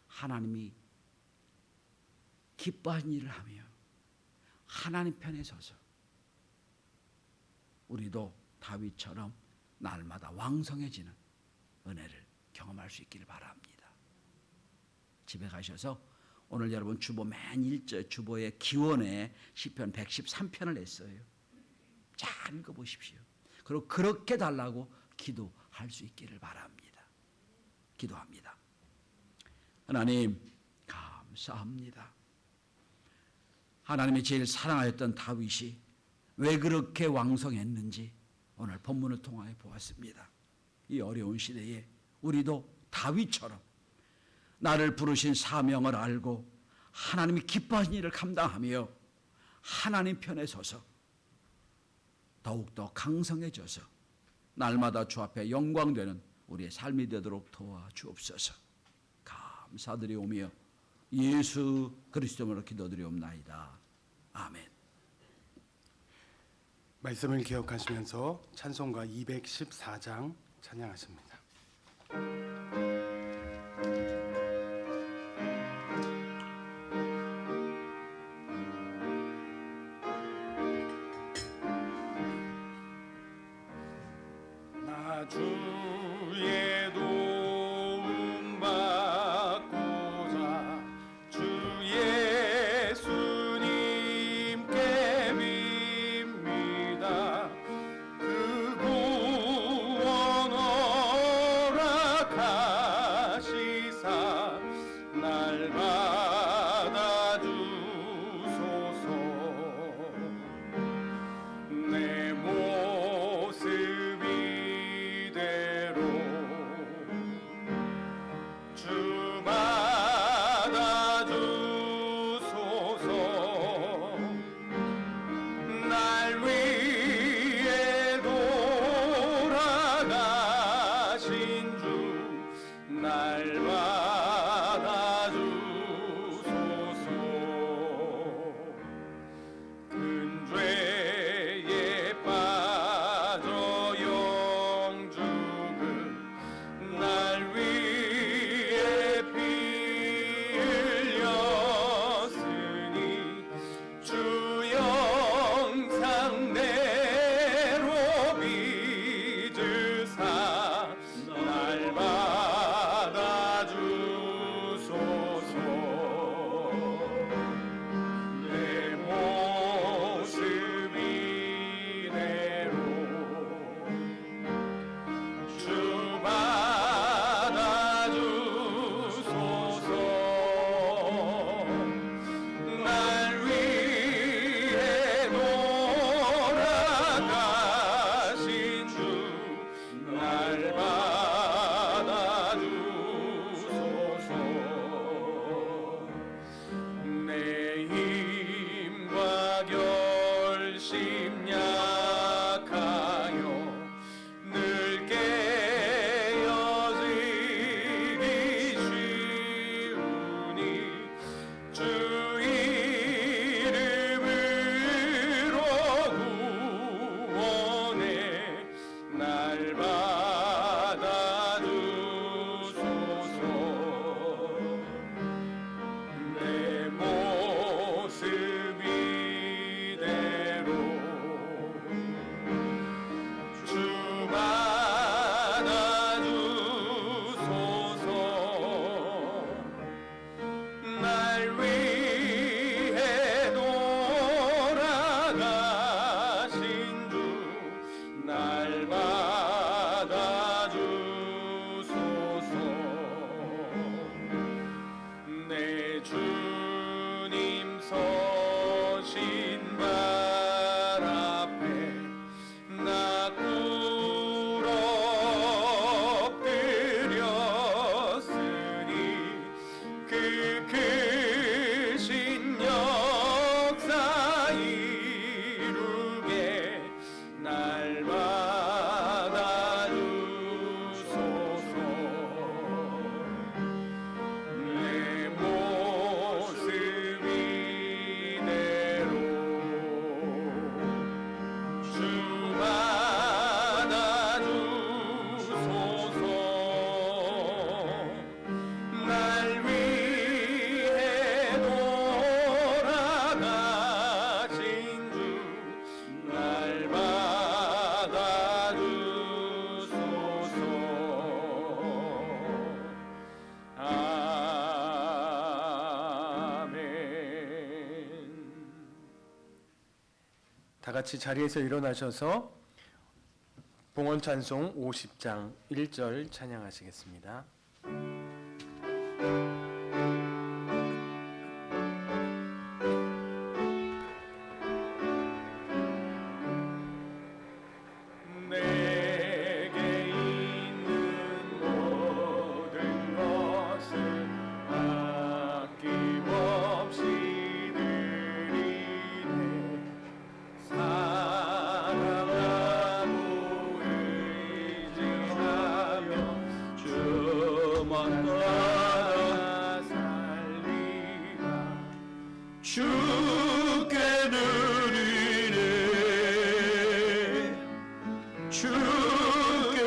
하나님이 기뻐하는 일을 하며 하나님 편에 서서 우리도 다윗처럼 날마다 왕성해지는 은혜를 경험할 수 있기를 바랍니다. 집에 가셔서 오늘 여러분 주보 맨 1절 주보의 기원에 시편 113편을 냈어요. 잘 읽어보십시오. 그리고 그렇게 달라고 기도할 수 있기를 바랍니다. 기도합니다. 하나님 감사합니다. 하나님이 제일 사랑하였던 다윗이 왜 그렇게 왕성했는지 오늘 본문을 통하여 보았습니다. 이 어려운 시대에 우리도 다윗처럼 나를 부르신 사명을 알고 하나님이 기뻐하신 일을 감당하며 하나님 편에 서서 더욱더 강성해져서 날마다 주 앞에 영광되는 우리의 삶이 되도록 도와주옵소서. 감사드리오며 예수 그리스도로 기도드리옵나이다. 아멘. 말씀을 기억하시면서 찬송가 214장 찬양하십니다. 나 주의 도움 받고자 주 예수님께 빕니다. 그 구원 약하여 늘 깨어지기 쉬우니 주 이름으로 구원해 날 받아주소서. 내 모습 이대로 주 받아주소서. 날 위해 돌아가신 주 날 받아주소서. 내 주님 서신 발 앞에 나 꿇어 엎드렸으니 그 크신 역사 이루게 날 받아주소서. 내 모습 이대로 주 받아주소서. 날 위해 돌아가신 주 날 받아주소서. 아멘. 다 같이 자리에서 일어나셔서 봉헌 찬송 50장 1절 찬양하시겠습니다. 내게 있는 모든 것을 아낌없이 드리네. 사랑하고 의지하며 주만 따라 살리라. 주께 드리네. 주께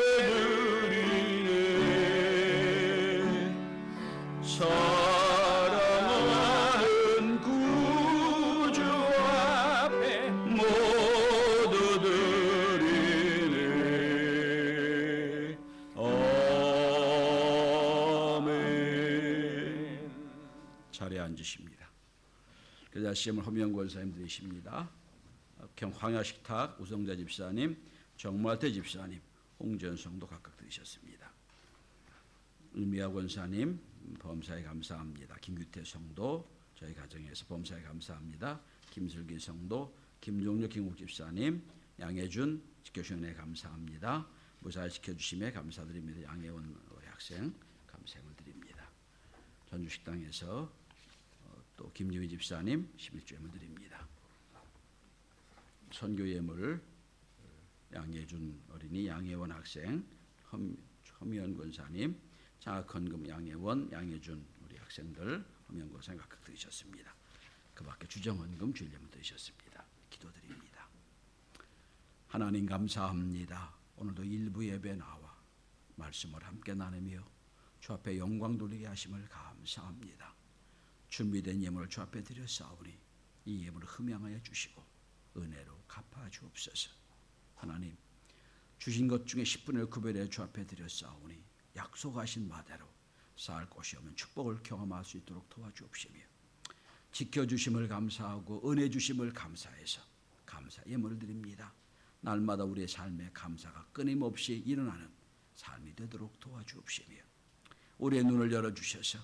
드리네. 사랑하는 구주 앞에 모두 드리네. 아멘. 자리에 앉으십니다. 교자 시험을 허미영 권사님 되십니다. 황야식탁 우성자 집사님, 정말태 집사님, 홍지연 성도 각각 들으셨습니다. 을미야 권사님 범사에 감사합니다. 김규태 성도 저희 가정에서 범사에 감사합니다. 김슬기 성도, 김종료 김국 집사님, 양혜준 지켜주시네 감사합니다. 무사히 지켜주심에 감사드립니다. 양혜원 학생 감사를 드립니다. 전주식당에서 또 김유희 집사님 11조예물 드립니다. 선교 예물 양예준 어린이, 양예원 학생, 허미연 권사님, 장학헌금 양예원, 양예준 우리 학생들 허미연 권사님 각각 드리셨습니다. 그 밖에 주정헌금 주일예물 드리셨습니다. 기도드립니다. 하나님 감사합니다. 오늘도 일부 예배 나와 말씀을 함께 나누며 주 앞에 영광 돌리게 하심을 감사합니다. 준비된 예물을 주 앞에 드렸사오니 이 예물을 흠양하여 주시고 은혜로 갚아 주옵소서. 하나님 주신 것 중에 10분의 1 구별해 주 앞에 드렸사오니 약속하신 바대로 쌓을 곳이 오면 축복을 경험할 수 있도록 도와주옵시며 지켜주심을 감사하고 은혜 주심을 감사해서 감사 예물을 드립니다. 날마다 우리의 삶에 감사가 끊임없이 일어나는 삶이 되도록 도와주옵시며 우리의 눈을 열어주셔서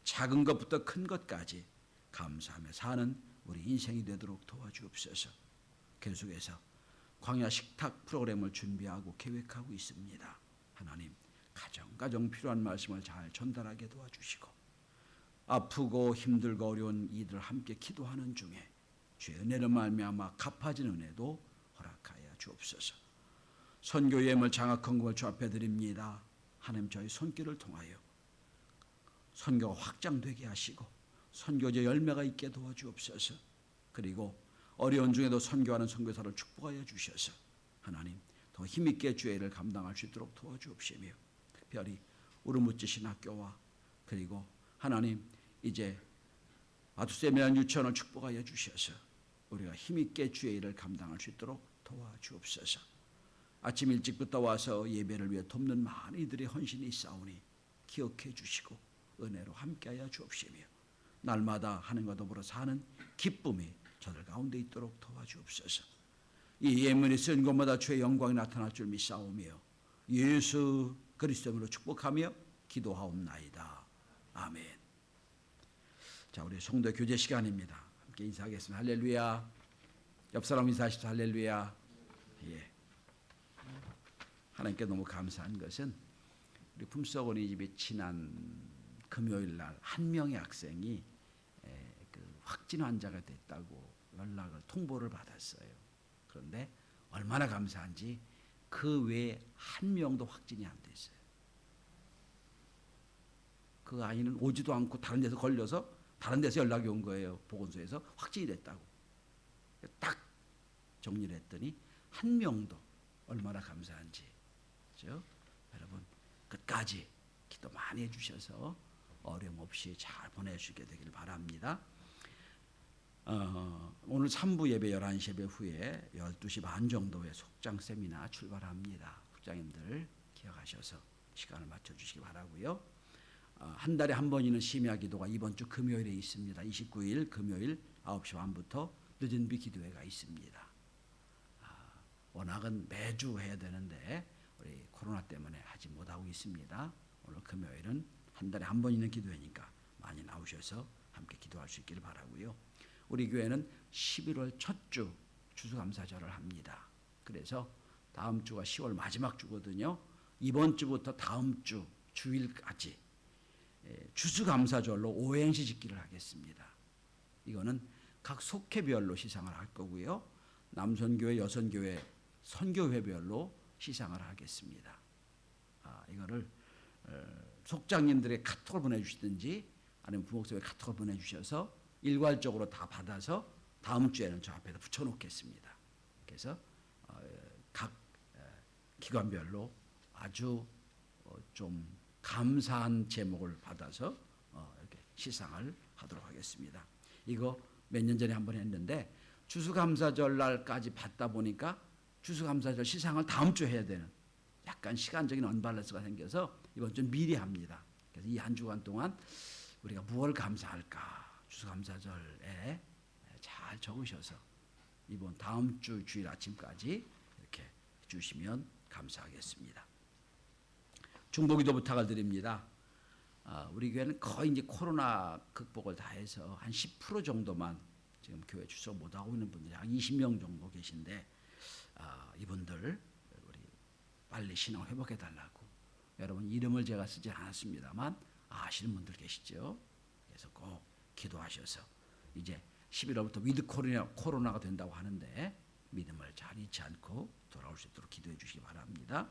작은 것부터 큰 것까지 감사하며 사는 우리 인생이 되도록 도와주옵소서. 계속해서 광야 식탁 프로그램을 준비하고 계획하고 있습니다. 하나님 가정 필요한 말씀을 잘 전달하게 도와주시고 아프고 힘들고 어려운 이들 함께 기도하는 중에 주의 은혜로 말미암아 갚아진 은혜도 허락하여 주옵소서. 선교 예물 장학헌 금을 주 앞에 드립니다. 하나님 저희 손길을 통하여 선교가 확장되게 하시고 선교제 열매가 있게 도와주옵소서. 그리고 어려운 중에도 선교하는 선교사를 축복하여 주셔서 하나님 더 힘있게 주의 일을 감당할 수 있도록 도와주옵시며 특별히 우르무찌신 학교와 그리고 하나님 이제 아두세미안 유치원을 축복하여 주셔서 우리가 힘있게 주의 일을 감당할 수 있도록 도와주옵소서. 아침 일찍부터 와서 예배를 위해 돕는 많은 이들의 헌신이 있사오니 기억해 주시고 은혜로 함께하여 주옵시며 날마다 하나님과 더불어 사는 기쁨이 저들 가운데 있도록 도와주옵소서. 이 예문이 쓴 곳마다 주의 영광이 나타날 줄 믿사오며 예수 그리스도로 축복하며 기도하옵나이다. 아멘. 자, 우리 성도 교제 시간입니다. 함께 인사하겠습니다. 할렐루야. 옆 사람 인사하십시오. 할렐루야. 예. 하나님께 너무 감사한 것은 우리 품석 어린이집이 지난 금요일 날 한 명의 학생이 그 확진 환자가 됐다고 연락을 통보를 받았어요. 그런데 얼마나 감사한지 그 외에 한 명도 확진이 안 됐어요. 그 아이는 오지도 않고 다른 데서 걸려서 다른 데서 연락이 온 거예요. 보건소에서 확진이 됐다고. 딱 정리를 했더니 한 명도 얼마나 감사한지. 그렇죠? 여러분 끝까지 기도 많이 해주셔서 어려움 없이 잘 보내주게 되길 바랍니다. 오늘 3부 예배 11시 예배 후에 12시 반 정도에 속장 세미나 출발합니다. 국장님들 기억하셔서 시간을 맞춰주시기 바라고요. 한 달에 한 번 있는 심야 기도가 이번 주 금요일에 있습니다. 29일 금요일 9시 반부터 늦은 비 기도회가 있습니다. 워낙은 매주 해야 되는데 우리 코로나 때문에 하지 못하고 있습니다. 오늘 금요일은 한 달에 한 번 있는 기도회니까 많이 나오셔서 함께 기도할 수 있기를 바라고요. 우리 교회는 11월 첫 주 추수감사절을 합니다. 그래서 다음 주가 10월 마지막 주거든요. 이번 주부터 다음 주 주일까지 추수감사절로 오행시 짓기를 하겠습니다. 이거는 각 속회별로 시상을 할 거고요. 남선교회, 여선교회, 선교회별로 시상을 하겠습니다. 이거를 속장님들의 카톡을 보내주시든지 아니면 부목사에 카톡을 보내주셔서 일괄적으로 다 받아서 다음 주에는 저 앞에다 붙여놓겠습니다. 그래서 각 기관별로 아주 좀 감사한 제목을 받아서 이렇게 시상을 하도록 하겠습니다. 이거 몇 년 전에 한번 했는데 추수감사절 날까지 받다 보니까 추수감사절 시상을 다음 주에 해야 되는 약간 시간적인 언밸런스가 생겨서 이번 주는 미리 합니다. 그래서 이 한 주간 동안 우리가 무엇을 감사할까 추수감사절에 잘 적으셔서 이번 다음 주 주일 아침까지 이렇게 주시면 감사하겠습니다. 중보기도 부탁을 드립니다. 우리 교회는 거의 이제 코로나 극복을 다 해서 한 10% 정도만 지금 교회 출석 못하고 있는 분들이 한 20명 정도 계신데 이분들 우리 빨리 신앙을 회복해 달라고. 여러분 이름을 제가 쓰지 않았습니다만 아시는 분들 계시죠? 그래서 꼭 기도하셔서 이제 11월부터 위드 코로나가 된다고 하는데 믿음을 잘 잃지 않고 돌아올 수 있도록 기도해 주시기 바랍니다.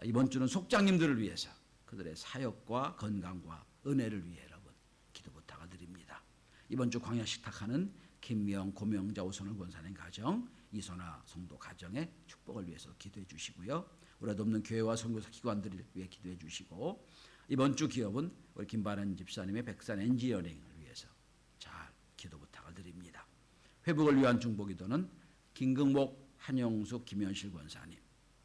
이번 주는 속장님들을 위해서 그들의 사역과 건강과 은혜를 위해 여러분 기도 부탁을 드립니다. 이번 주 광야 식탁하는 김명, 고명자, 오선을 권사님 가정, 이선아 성도 가정의 축복을 위해서 기도해 주시고요. 우리가 돕는 교회와 선교사 기관들을 위해 기도해 주시고 이번 주 기업은 우리 김바른 집사님의 백산 엔지니어링을 위해서 잘 기도 부탁을 드립니다. 회복을 위한 중보기도는 김금목, 한영숙, 김현실 권사님,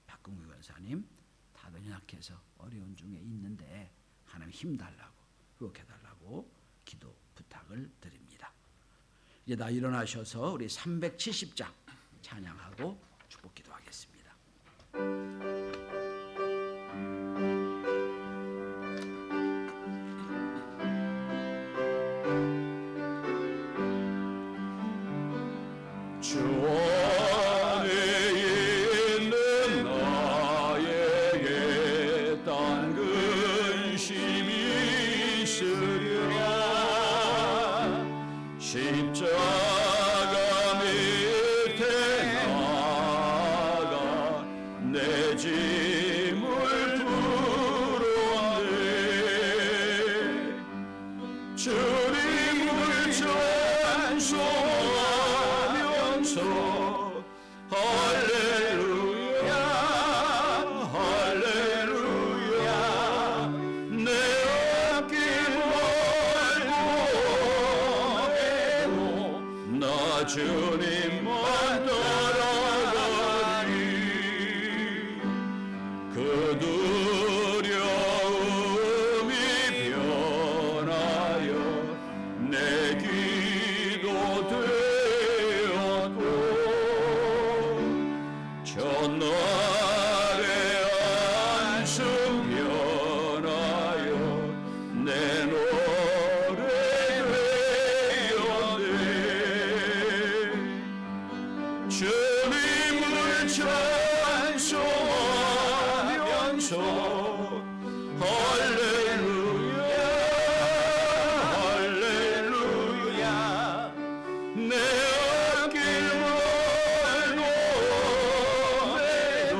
박근규 권사님 다들 연약해서 어려운 중에 있는데 하나님 힘달라고 회복해달라고 기도 부탁을 드립니다. 이제 다 일어나셔서 우리 370장 찬양하고 축복 기도하겠습니다. 주 안에 있는 나에게 딴 근심이 있으랴 십자가 짐을 풀었네. 주님을 찬송하면서 할렐루야 할렐루야 내 앞길 멀고 나 주님만 따라가리. 그 두려움이 변하여 내 기도 되었고 첫날의 안수 변하여 내 노래 되었네. 주님을 찬송하면서 할렐루야 할렐루야 내 앞길 멀고에도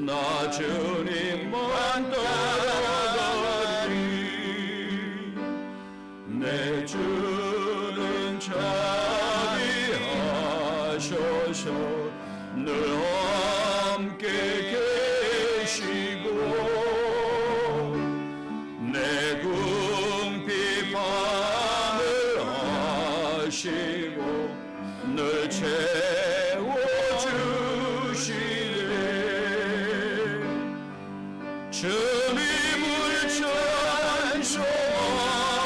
나 주님만 따라가리. 내 주는 자비하셔서 늘 함께 계시고 내 궁핍 밤을 하시고 늘 채워주시네. 주님을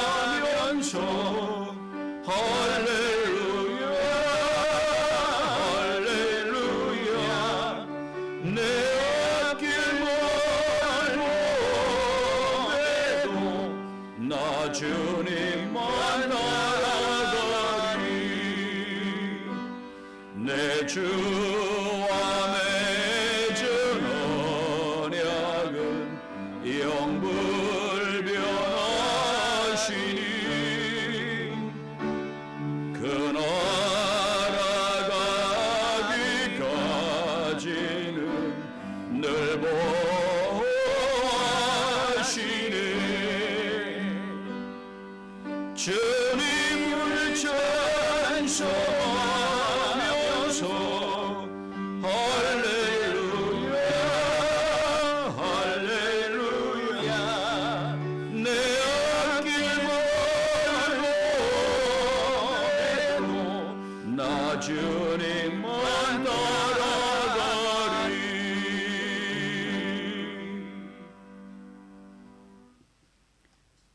찬송하면서 할렐루야 할렐루야 내 앞길 멀고에도 나 주님만 따라가리. 내 주와 맺은 언약은 영불변하시니 그 나라 가기까지는 늘 보호하시네. 주님을 찬송하면서 할렐루야 할렐루야 내 앞길 멀고에도 나 주님만 따라가리.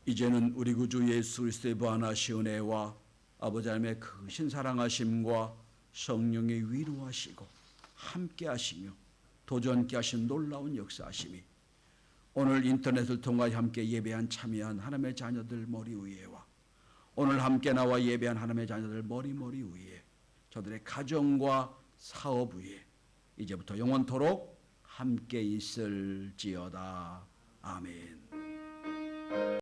이제는 우리 구주 예수 그리스도의 무한하신 은혜와 아버지 하나님의 크신 사랑하심과 성령의 위로하시고 함께하시며 도전케 하신 놀라운 역사하심이 오늘 인터넷을 통하여 함께 예배한 참여한 하나님의 자녀들 머리 위에와 오늘 함께 나와 예배한 하나님의 자녀들 머리 위에 저들의 가정과 사업 위에 이제부터 영원토록 함께 있을지어다. 아멘.